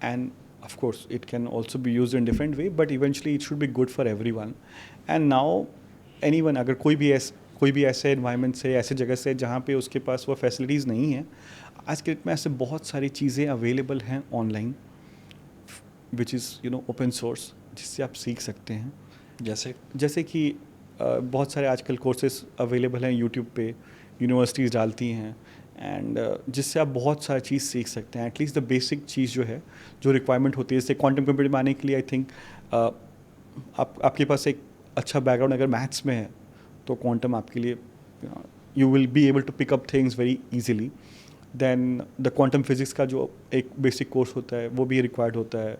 and of course it can also be used in different way, but eventually it should be good for everyone. And now anyone, अगर कोई भी ऐसे environment से, ऐसे जगह से जहाँ पे उसके पास वो फैसिलिटीज़ नहीं है, आज के डेट में ऐसे बहुत सारी चीज़ें अवेलेबल हैं online which is open source, जिससे आप सीख सकते हैं. जैसे कि बहुत सारे आजकल कोर्सेज अवेलेबल हैं यूट्यूब पे, यूनिवर्सिटीज़ डालती हैं, एंड जिससे आप बहुत सारी चीज़ सीख सकते हैं. एटलीस्ट द बेसिक चीज़ जो है, जो रिक्वायरमेंट होती है, जैसे क्वांटम कंप्यूटिंग में आने के लिए आई थिंक आपके पास एक अच्छा बैकग्राउंड अगर मैथ्स में है तो क्वांटम आपके लिए you will be able to pick up things very easily. Then the quantum physics का जो एक बेसिक कोर्स होता है वो भी रिक्वायर्ड होता है,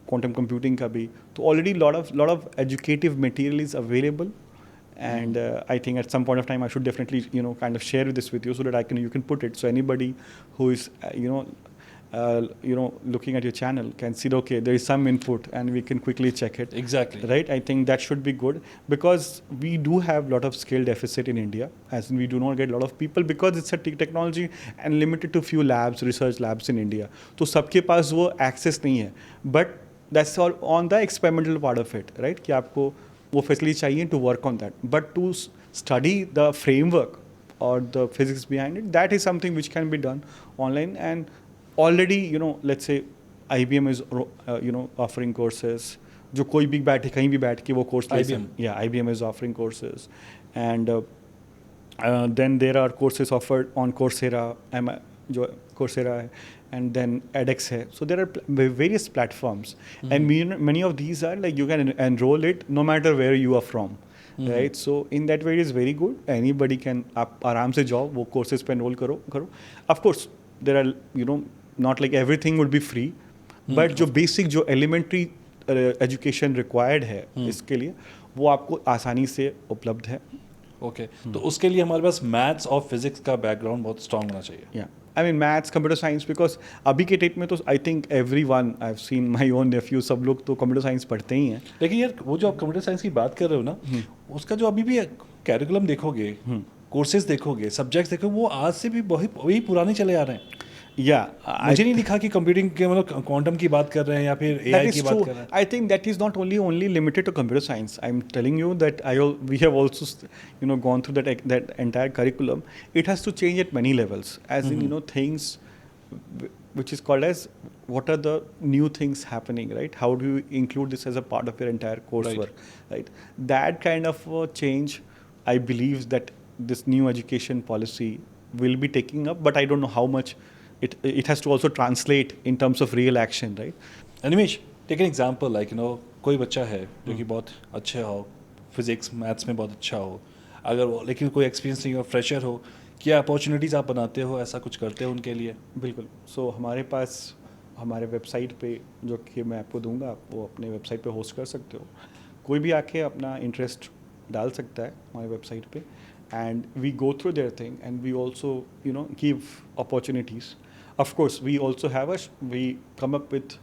क्वांटम कंप्यूटिंग का भी. तो already lot of educative material is available, and I think at some point of time I should definitely kind of share this with you so that you can put it, so anybody who is looking at your channel can see, okay, there is some input and we can quickly check it. Exactly. Right. I think that should be good, because we do have a lot of skill deficit in India, as in we do not get a lot of people, because it's a technology and limited to few labs, research labs in India. तो सबके पास वो access नहीं है, but that's all on the experimental part of it, right? कि आपको वो facility चाहिए to work on that, but to study the framework or the physics behind it, that is something which can be done online. And already, let's say IBM is offering courses. जो कोई भी बैठे कहीं भी बैठ के वो कोर्स ले सकते. Yeah, IBM is offering courses. And then there are courses offered on Coursera, जो Coursera है, and then edX है. So there are various platforms, and many of these are like you can enroll it no matter where you are from, right? So in that way it is very good. Anybody can, आप आराम से जाओ वो courses पे enroll करो. Of course there are not like everything would be free, but जो basic जो elementary education required है इसके लिए वो आपको आसानी से उपलब्ध है. ओके तो उसके लिए हमारे पास मैथ्स और फिजिक्स का बैकग्राउंड बहुत स्ट्रांग होना चाहिए. या I mean maths, computer science, because अभी के डेट में तो I think everyone, I have seen my own nephew, सब लोग तो कंप्यूटर साइंस पढ़ते ही हैं. लेकिन यार वो जो आप कंप्यूटर साइंस की बात कर रहे हो ना, उसका जो अभी भी कैरिकुलम देखोगे, कोर्सेज देखोगे, सब्जेक्ट्स देखोगे, वो आज से भी वही पुराने चले आ रहे हैं. मुझे नहीं दिखा कि कंप्यूटिंग के मतलब क्वांटम की बात कर रहे हैं या फिर AI की बात कर रहे हैं. I think that is not only limited to computer science. I'm telling you that we have also gone through that entire curriculum. It has to change at many levels, as in things which is called as what are the new things happening, right? How do you include this as a part of your entire coursework, right? That kind of change, I believe that this new education policy will be taking up, but I don't know how much it has to also translate in terms of real action, right? Animesh, take an example like कोई बच्चा है जो कि बहुत अच्छा हो, physics maths में बहुत अच्छा हो, अगर वो लेकिन कोई एक्सपीरियंस नहीं हो, फ्रेशर हो, क्या अपॉर्चुनिटीज़ आप बनाते हो, ऐसा कुछ करते हो उनके लिए? बिल्कुल. सो हमारे पास हमारे वेबसाइट पे जो कि मैं आपको दूंगा, आप वो अपने वेबसाइट पे होस्ट कर सकते हो. कोई भी आके अपना इंटरेस्ट डाल सकता है हमारे वेबसाइट पे, and we go through their thing, and we also give opportunities. Of course we also have we come up with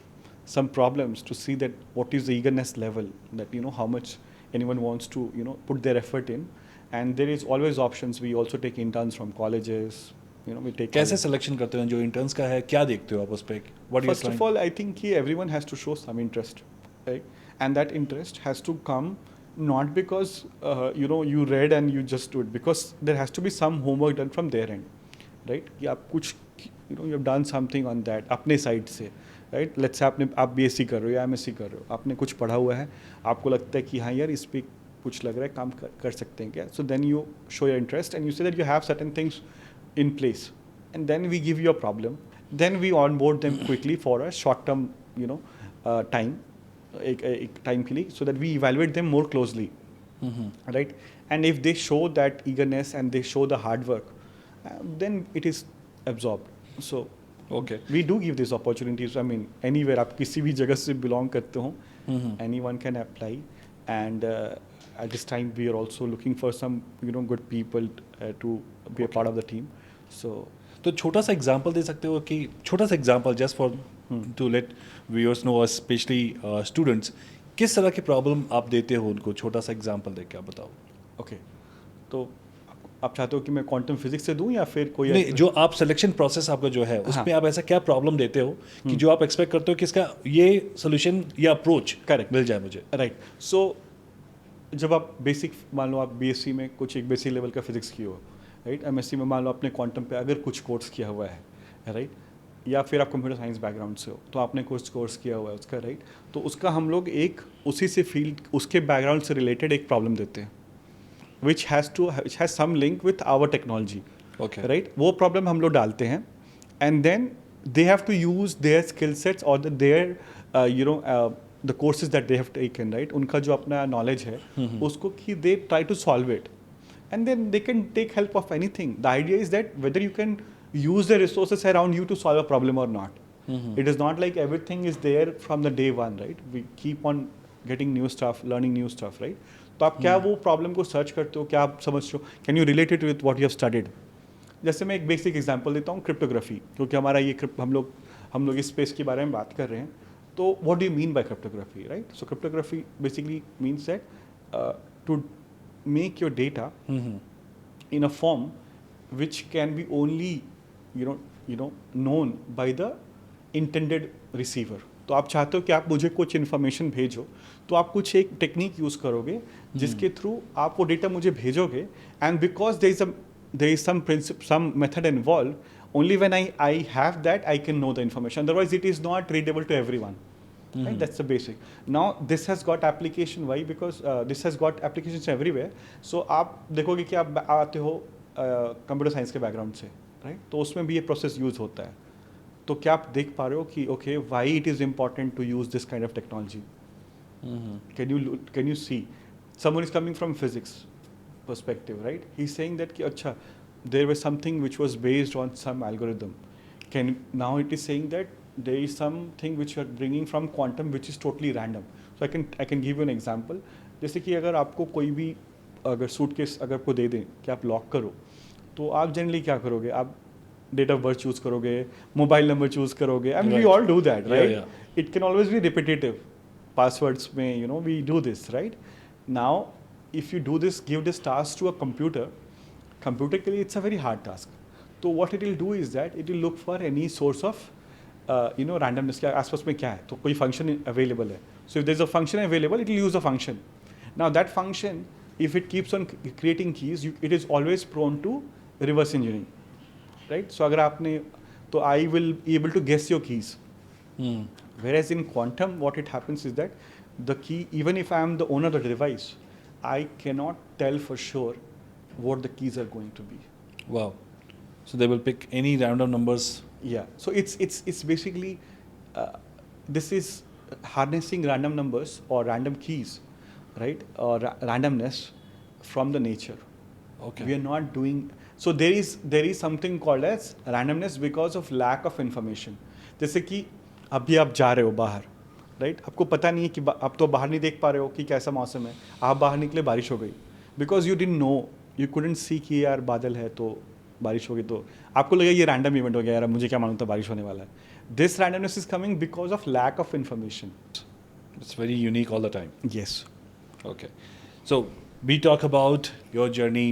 some problems to see that what is the eagerness level, that how much anyone wants to put their effort in, and there is always options. We also take interns from colleges. We take. कैसे selection करते हो जो interns का है, क्या देखते हो आप उस पे? First of all, I think everyone has to show some interest, right? And that interest has to come not because you read and you just do it, because there has to be some homework done from their end, right? कि आप कुछ you have done something on that अपने side से, right? Let's say आप BSc कर रहे हो या MSc कर रहे हो, आपने कुछ पढ़ा हुआ है, आपको लगता है कि हाँ यार इस पे कुछ लग रहा है, काम कर सकते हैं क्या? So then you show your interest and you say that you have certain things in place, and then we give you a problem, then we onboard them quickly for a short term time, एक time के लिए, so that we evaluate them more closely, right? And if they show that eagerness and they show the hard work, then it is absorbed. So okay, we do give these opportunities. I mean, anywhere आप किसी भी जगह से belong करते हो, anyone can apply. And at this time we are also looking for some good people to be a part of the team. So तो छोटा सा एग्जांपल दे सकते हो कि छोटा सा example just for to let viewers know, specially students, किस तरह की प्रॉब्लम आप देते हो उनको? छोटा सा एग्जांपल दे के आप बताओ. ओके, तो आप चाहते हो कि मैं क्वांटम फिजिक्स से दूं या फिर कोई नहीं, जो आप सिलेक्शन प्रोसेस आपका जो है उसमें आप ऐसा क्या प्रॉब्लम देते हो कि जो आप एक्सपेक्ट करते हो कि इसका ये सोल्यूशन या अप्रोच करेक्ट मिल जाए मुझे? राइट. सो जब आप बेसिक, मान लो आप BSc में कुछ एक बेसिक लेवल का फिजिक्स किए हो, राइट? MSc में मान लो आपने क्वांटम पे अगर कुछ कोर्स किया हुआ है, राइट? या फिर आप कंप्यूटर साइंस बैकग्राउंड से हो तो आपने कुछ कोर्स किया हुआ है उसका, राइट? तो उसका हम लोग एक उसी से फील्ड, उसके बैकग्राउंड से रिलेटेड एक प्रॉब्लम देते हैं, which has some link with our technology, okay, right? वो problem हम लोग डालते हैं, and then they have to use their skill sets or the courses that they have taken, right? उनका जो अपना knowledge है उसको कि they try to solve it, and then they can take help of anything. The idea is that whether you can use the resources around you to solve a problem or not. It is not like everything is there from the day one, right? We keep on getting new stuff, learning new stuff, right? तो आप क्या वो problem को search करते हो, क्या आप समझते हो, can you relate it with what you have studied? जैसे मैं एक बेसिक एग्जांपल देता हूँ, क्रिप्टोग्राफी, क्योंकि हमारा ये हम लोग इस स्पेस के बारे में बात कर रहे हैं. तो what do you mean by cryptography, right? So cryptography basically means that to make your data in a form which can be only known by the intended receiver. तो आप चाहते हो कि आप मुझे कुछ इन्फॉर्मेशन भेजो, तो आप कुछ एक टेक्निक यूज़ करोगे जिसके थ्रू आप वो डेटा मुझे भेजोगे, and because there is a there is some principle, some method involved. Only when I have that, I can know the information. Otherwise, it is not readable to everyone. Right? That's the basic. Now, this has got application. Why? Because this has got applications everywhere. So, आप देखोगे कि आप आते हो computer science के background से, right? तो उसमें भी ये प्रोसेस यूज होता है. तो क्या आप देख पा रहे हो कि okay why it is important to use this kind of technology? Can you see? Someone is coming from physics perspective, right? He's saying that कि अच्छा, there was something which was based on some algorithm. Now it is saying that there is something which you are bringing from quantum which is totally random. So I can give you an example. जैसे कि अगर आपको कोई भी अगर suitcase अगर आपको दे दें कि आप लॉक करो, तो आप जनरली क्या करोगे? आप डेट ऑफ बर्थ चूज करोगे, मोबाइल नंबर चूज करोगे. I mean, we all do that, right? Yeah. It can always be repetitive. Passwords में, we do this, right? Now, if you do this, give this task to a computer के लिए it's a very hard task. तो what it will do is that it will look for any source of randomness. के आसपास में क्या है? तो कोई function available है. So if there's a function available, it will use a function. Now that function, if it keeps on creating keys, it is always prone to reverse engineering, right? So अगर आपने तो I will be able to guess your keys. Whereas in quantum, what it happens is that the key, even if I am the owner of the device, I cannot tell for sure what the keys are going to be. Wow. So they will pick any random numbers. Yeah. So it's basically this is harnessing random numbers or random keys, right? Or randomness from the nature. Okay. We are not doing. So there is something called as randomness because of lack of information. जैसे कि अभी आप जा रहे हो बाहर, right? आपको पता नहीं है कि आप तो बाहर नहीं देख पा रहे हो कि कैसा मौसम है. आप बाहर निकले, बारिश हो गई. Because you didn't know, you couldn't see कि यार बादल है तो बारिश हो गई, तो आपको लगा ये रैंडम इवेंट हो गया, यार मुझे क्या मालूम था बारिश होने वाला है. This randomness is coming because of lack of information. It's very unique all the time. Yes. Okay. So we talk about your journey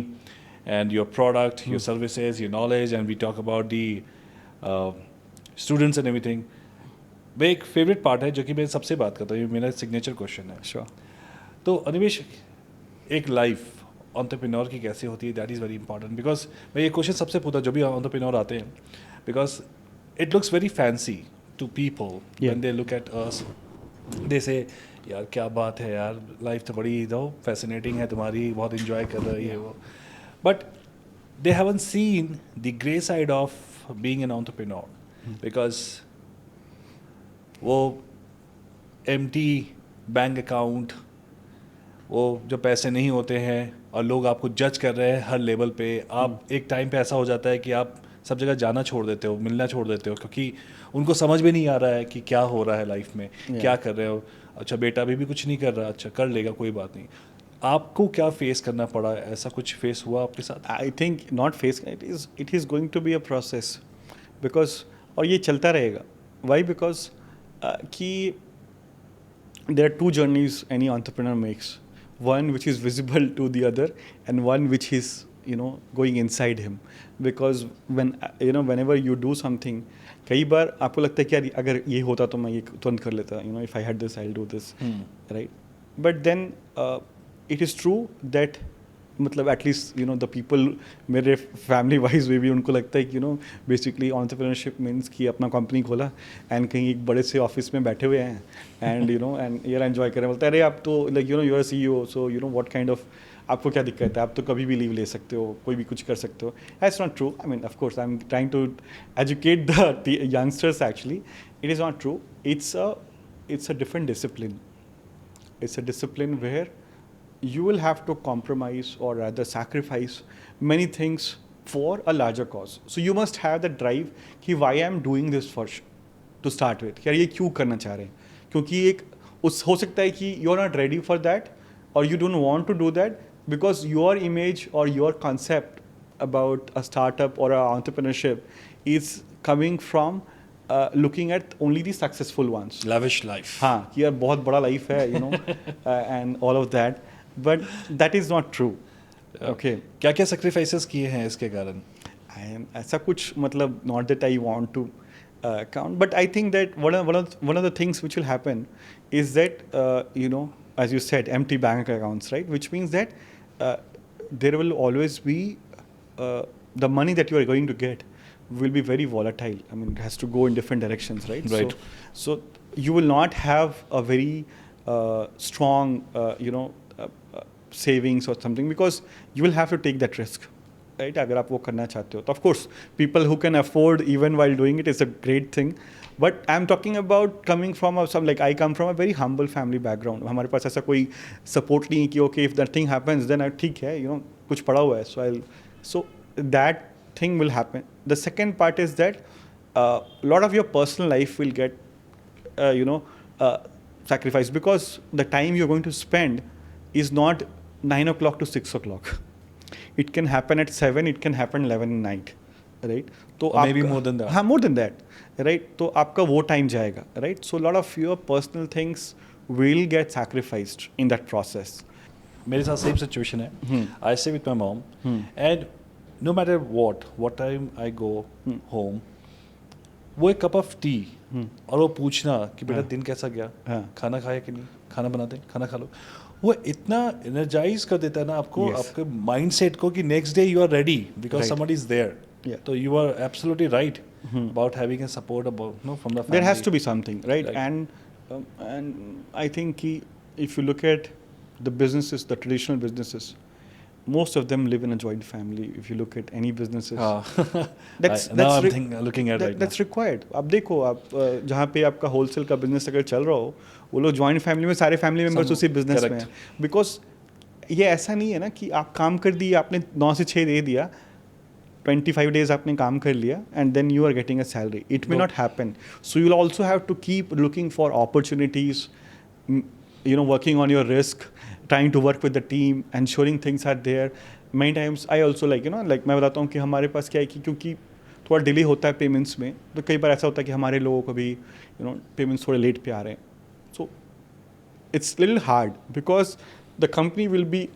and your product, your services, your knowledge, and we talk about the students and everything. वो एक favourite part है जो कि मैं सबसे बात करता हूँ, ये मेरा सिग्नेचर क्वेश्चन है. Sure. तो अनिमेश, एक लाइफ एंटरप्रेन्योर की कैसे होती है, that is very important. Because मैं ये क्वेश्चन सबसे पूछता जो भी एंटरप्रेन्योर आते हैं, because it looks very fancy to people when they look at us. They say यार क्या बात है यार, लाइफ तो बड़ी फैसिनेटिंग है तुम्हारी, बहुत इंजॉय कर रही है वो. But they haven't seen the grey side of being an entrepreneur. Because वो एम्प्टी बैंक अकाउंट, वो जो पैसे नहीं होते हैं और लोग आपको जज कर रहे हैं हर लेवल पे. आप एक टाइम पे ऐसा हो जाता है कि आप सब जगह जाना छोड़ देते हो, मिलना छोड़ देते हो, क्योंकि उनको समझ में नहीं आ रहा है कि क्या हो रहा है लाइफ में, क्या कर रहे हो. अच्छा बेटा अभी भी कुछ नहीं कर रहा, अच्छा कर लेगा कोई बात नहीं. आपको क्या फेस करना पड़ा, ऐसा कुछ फेस हुआ आपके साथ? I think not face, it is going to be a process. Because और ये चलता रहेगा. वाई? बिकॉज कि there are two journeys any entrepreneur makes. One which is visible to the other, and one which is going inside him. Because whenever you do something, कई बार आपको लगता है कि यार अगर ये होता तो मैं ये तुरंत कर लेता. If I had this, I'll do this, right? But then it is true that मतलब एटलीस्ट द पीपल मेरे फैमिली वाइज में भी उनको लगता है कि बेसिकली एंटरप्रेन्योरशिप मीन्स कि अपना कंपनी खोला एंड कहीं एक बड़े से ऑफिस में बैठे हुए हैं एंड एंड यार एंजॉय कर रहे हैं. बोलते हैं अरे आप तो like you are CEO, so what kind of, आपको क्या दिक्कत है, आप तो कभी भी लीव ले सकते हो, कोई भी कुछ कर सकते हो. That's not true. I mean of course I am trying to educate the youngsters. Actually it is not true. It's a different discipline. It's a discipline where you will have to compromise or rather sacrifice many things for a larger cause. So you must have the drive कि why I am doing this for to start with. यार ये क्यों करना चाह रहे हैं? क्योंकि एक हो सकता है कि you are not ready for that or you don't want to do that because your image or your concept about a startup or a entrepreneurship is coming from looking at only the successful ones. Lavish life. हाँ कि यार बहुत बड़ा life है and all of that. But that is not true. Okay. क्या क्या sacrifices किए हैं इसके कारण? ऐसा कुछ मतलब not that I want to count, but I think that one of the things which will happen is that as you said, empty bank accounts, right? Which means that there will always be the money that you are going to get will be very volatile. I mean, it has to go in different directions, right? Right. So you will not have a very strong, savings or something, because you will have to take that risk, right? अगर आप वो करना चाहते हो तो of course people who can afford even while doing it is a great thing, but I'm talking about coming from some, like I come from a very humble family background. हमारे पास ऐसा कोई support नहीं कि okay if that thing happens then ठीक है, कुछ पड़ा हुआ है, so that thing will happen. The second part is that a lot of your personal life will get sacrificed, because the time you're going to spend is not 9 o'clock to 6 o'clock. It can happen at 7, it can happen 11 at night, right? So or maybe more than that. हाँ, more than that, right? तो आपका वो time जाएगा, right? So a lot of your personal things will get sacrificed in that process. मेरे साथ same situation है. I stay with my mom, and no matter what time I go home, वो एक cup of T और वो पूछना कि बेटा दिन कैसा गया, खाना खाया कि नहीं, खाना बना दे, खाना खा लो, वो इतना एनर्जाइज कर देता है ना आपको, आपके माइंड सेट को, कि next day you are ready because somebody is there. तो you are absolutely right about having a support about from the family. There has to be something, right? And I think if you look at the businesses, the traditional businesses, most of them live in a joint family. If you look at any businesses, that's required. अब देखो आप जहाँ पे आपका wholesale का business अगर चल रहा हो, वो लोग जॉइंट फैमिली में सारे फैमिली मेंबर्स उसी बिजनेस में हैं. बिकॉज ये ऐसा नहीं है ना कि आप काम कर दिए, आपने 9 से 6 दे दिया, 25 days आपने काम कर लिया, and then you are getting a salary. It may not happen. So you'll also have to keep looking for opportunities, working on your risk, trying to work with the team, ensuring things are there. Many times I also like मैं बताता हूँ कि हमारे पास क्या है कि क्योंकि थोड़ा डिले होता है पेमेंट्स में, तो कई बार ऐसा होता है कि हमारे लोगों को भी पेमेंट्स थोड़े लेट पे आ रहे हैं. So it's little hard because the company will be,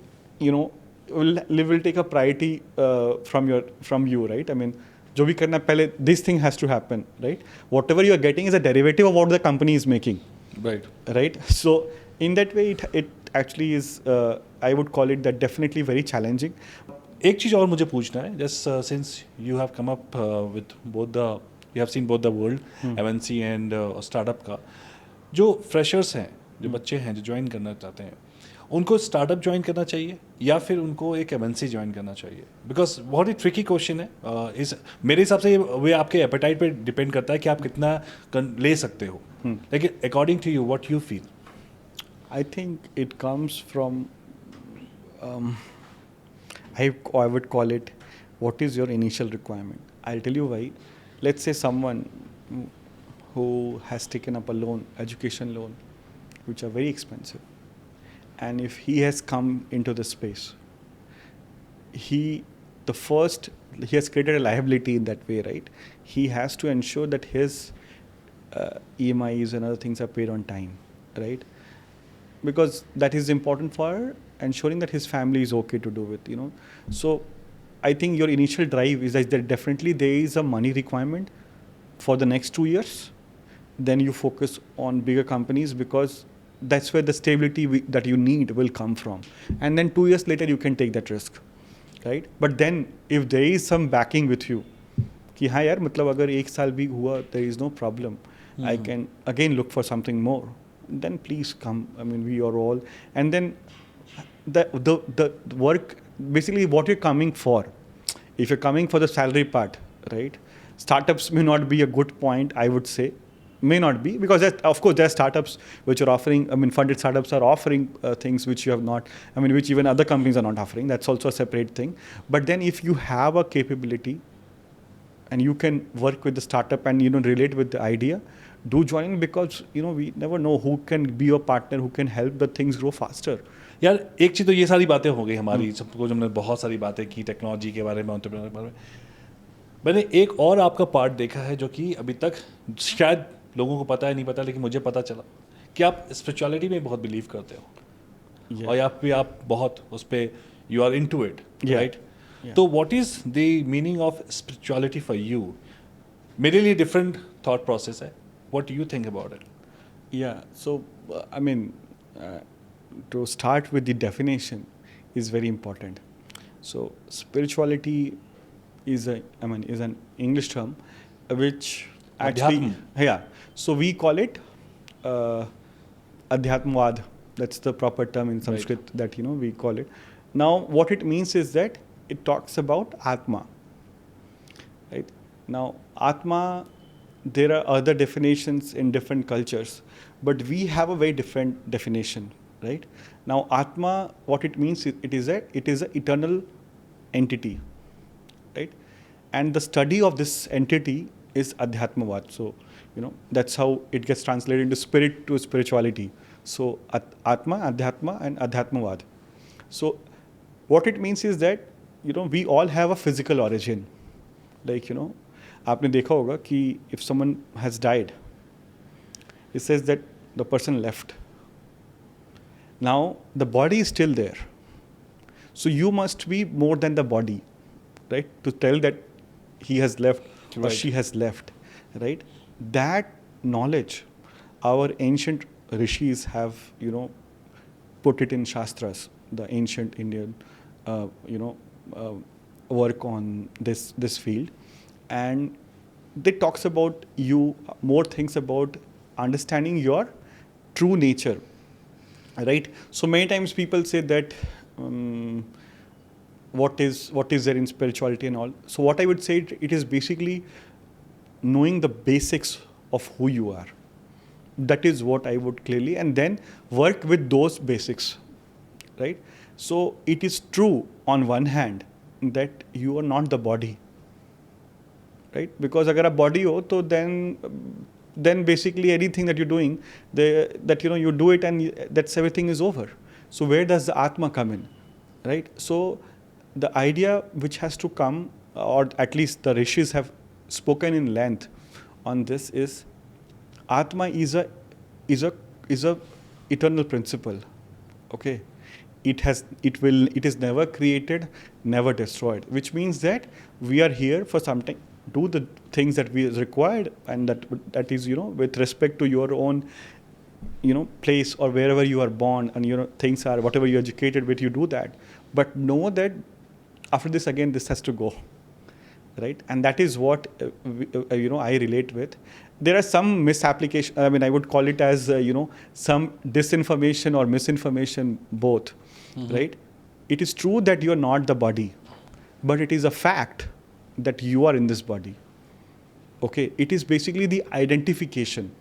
will take a priority from you, right? I mean, जो भी करना पहले, this thing has to happen, right? Whatever you are getting is a derivative of what the company is making, right? So in that way, it actually is, I would call it that definitely very challenging. एक चीज़ और मुझे पूछना है, just since you have come up with you have seen both the world, MNC and startup का, जो freshers हैं, जो बच्चे हैं जो ज्वाइन करना चाहते हैं, उनको स्टार्टअप ज्वाइन करना चाहिए या फिर उनको एक एमएनसी ज्वाइन करना चाहिए? बिकॉज बहुत ही ट्रिकी क्वेश्चन है. इस मेरे हिसाब से वे आपके एपेटाइट पे डिपेंड करता है कि आप कितना ले सकते हो. लेकिन according to you what you feel? I think it comes from I would call it, what is your initial requirement? I'll tell you why. Let's say someone who has taken up a loan, education loan, which are very expensive, and if he has come into the space, he has created a liability in that way, right? He has to ensure that his EMIs and other things are paid on time, right? Because that is important for ensuring that his family is okay to do it, So I think your initial drive is that definitely there is a money requirement for the next 2 years. Then you focus on bigger companies because that's where the stability that you need will come from. And then 2 years later, you can take that risk, right? But then if there is some backing with you, कि हाँ यार मतलब अगर 1 साल भी हुआ, there is no problem. I can again look for something more. Then please come. I mean, we are all. And then the work, basically what you're coming for. If you're coming for the salary part, right? Startups may not be a good point, I would say. May not be, because of course there are startups which are offering, funded startups are offering things which you have not, which even other companies are not offering. That's also a separate thing. But then if you have a capability and you can work with the startup and relate with the idea, do join, because we never know who can be your partner, who can help the things grow faster. यार एक चीज़ तो ये सारी बातें हो गई हमारी, सबको हमने बहुत सारी बातें की टेक्नोलॉजी के बारे में, एंटरप्रेन्योर के बारे में. मैंने एक और आपका पार्ट देखा है जो कि अभी तक शायद लोगों को पता है नहीं पता, लेकिन मुझे पता चला कि आप स्पिरिचुअलिटी में बहुत बिलीव करते हो. और आप बहुत उस पर you are into it, right? तो what is the meaning of spirituality for you? मेरे लिए डिफरेंट थॉट प्रोसेस है. What do you think about it? So to start with the definition is very important. So spirituality is an English term, which actually Adhyatm. yeah. So we call it Adhyatmavad. That's the proper term in Sanskrit that we call it. Now, what it means is that it talks about Atma. Right? Now, Atma, there are other definitions in different cultures, but we have a very different definition, right? Now, Atma, what it means, it is an eternal entity, right? And the study of this entity is Adhyatmavad. So, that's how it gets translated into spirit to spirituality. So, Atma, Adhyatma, and Adhyatmavad. So, what it means is that, we all have a physical origin. Like, आपने देखा होगा कि if someone has died, it says that the person left. Now, the body is still there. So you must be more than the body, right? To tell that he has left or she has left, right? That knowledge, our ancient rishis have, put it in Shastras, the ancient Indian, work on this field. And they talks about more things about understanding your true nature, right? So many times people say that what is there in spirituality and all. So what I would say, it is basically knowing the basics of who you are. That is what I would clearly, and then work with those basics, right? So it is true on one hand that you are not the body, right? Because agar a body ho, to then basically anything that you're doing, you do it and that's everything is over. So where does the Atma come in, right? So the idea which has to come, or at least the rishis have spoken in length on this, is Atma is a eternal principle. Okay, it is never created, never destroyed. Which means that we are here for something, do the things that we is required, and that is with respect to your own place or wherever you are born, and things are whatever you're educated with, you do that. But know that after this again this has to go, right? And that is what I relate with. There are some misapplication. I mean, I would call it as some disinformation or misinformation, both, right? It is true that you are not the body, but it is a fact that you are in this body. Okay, it is basically the identification,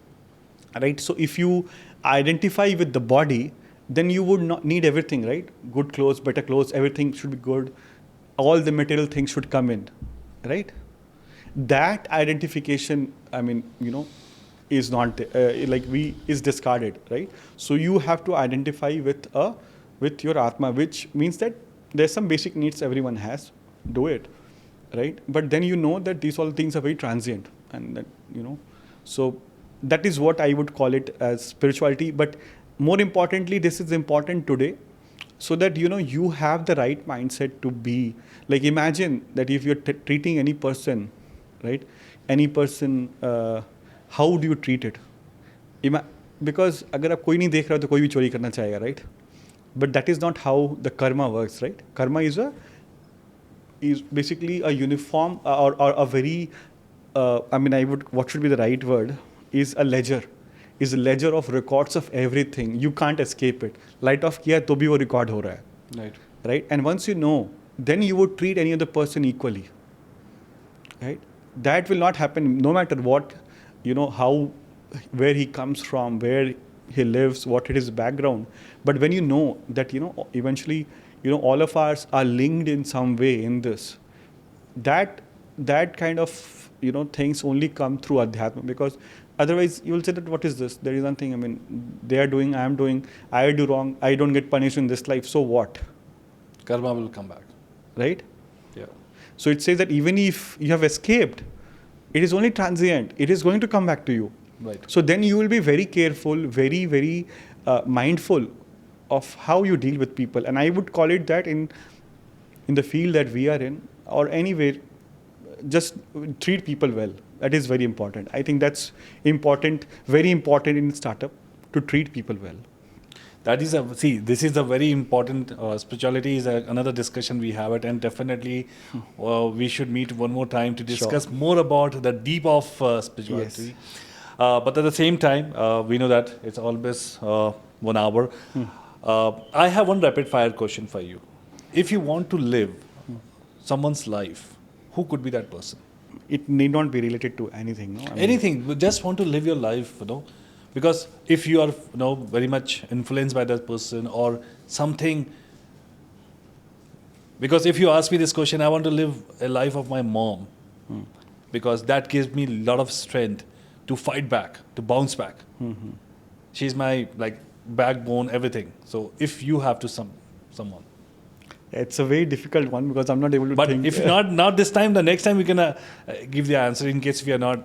right? So if you identify with the body, then you would not need everything, right? Good clothes, better clothes, everything should be good. All the material things should come in, right? That identification, I mean, is not is discarded, right? So you have to identify with your Atma, which means that there's some basic needs everyone has. Do it, right? But then that these all things are very transient, and that so that is what I would call it as spirituality. But more importantly, this is important today, so that you have the right mindset to be like, imagine that if you're treating any person, right? Any person, how do you treat it? Because अगर आप कोई नहीं देख रहा तो कोई भी चोरी करना चाहेगा, right? But that is not how the karma works, right? Karma is basically a uniform or a very what should be the right word, is a ledger. Is a ledger of records of everything. You can't escape it. Light off kiya to bhi wo record ho raha hai. Right? And once you know, then you would treat any other person equally. Right? That will not happen no matter what, how, where he comes from, where he lives, what is his background. But when you know that, eventually, all of us are linked in some way in this, that kind of, things only come through Adhyatma, because otherwise you will say that what is this? There is nothing. I mean, they are doing, I am doing, I do wrong, I don't get punished in this life. So what? Karma will come back. Right? Yeah. So it says that even if you have escaped, it is only transient. It is going to come back to you. Right. So then you will be very careful, very, very mindful of how you deal with people. And I would call it that in the field that we are in, or anywhere, just treat people well. That is very important. I think that's important, very important in startup, to treat people well. That is this is a very important, spirituality is another discussion we have it, and definitely we should meet one more time to discuss more about the deep of spirituality. But at the same time, we know that it's always 1 hour. I have one rapid fire question for you. If you want to live someone's life, who could be that person? It need not be related to anything. No? I mean, Anything. We just want to live your life, because if you are, very much influenced by that person or something. Because if you ask me this question, I want to live a life of my mom, because that gives me a lot of strength to fight back, to bounce back. She's my backbone, everything. So if you have to someone. it's a very difficult one because I'm not able to But think. if not this time, the next time we can give the answer in case we are not.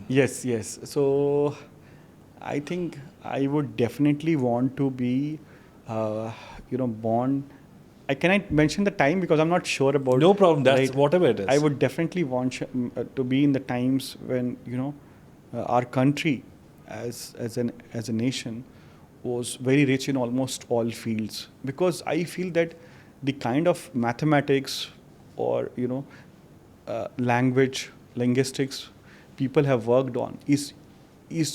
Yes. So I think I would definitely want to be, born. I cannot mention the time because I'm not sure about. No problem. That's right? whatever it is. I would definitely want to be in the times when our country, as a nation, was very rich in almost all fields, because I feel that the kind of mathematics or linguistics people have worked on is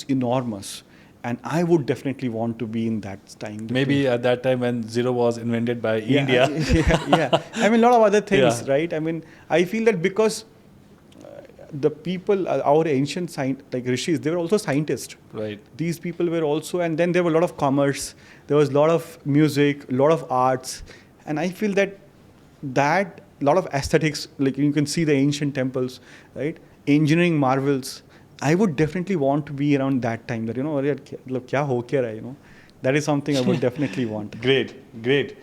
enormous, and I would definitely want to be in that time. Maybe at that time when zero was invented by India. I mean, a lot of other things, Yeah. right? I mean, I feel that because the people, our ancient like rishis, they were also scientists. Right. These people were also, and then there were a lot of commerce, there was a lot of music, a lot of arts, and I feel that lot of aesthetics, like you can see the ancient temples, right? Engineering marvels. I would definitely want to be around that time. That kya ho kya raha, That is something I would definitely want. Great.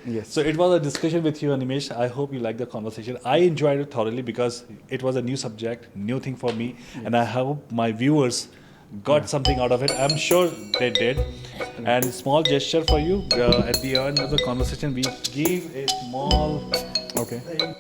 Yes. So it was a discussion with you, Animesh. I hope you liked the conversation. I enjoyed it thoroughly because it was a new subject, new thing for me, and I hope my viewers got something out of it. I'm sure they did. And small gesture for you, at the end of the conversation, we gave a small Okay. thing.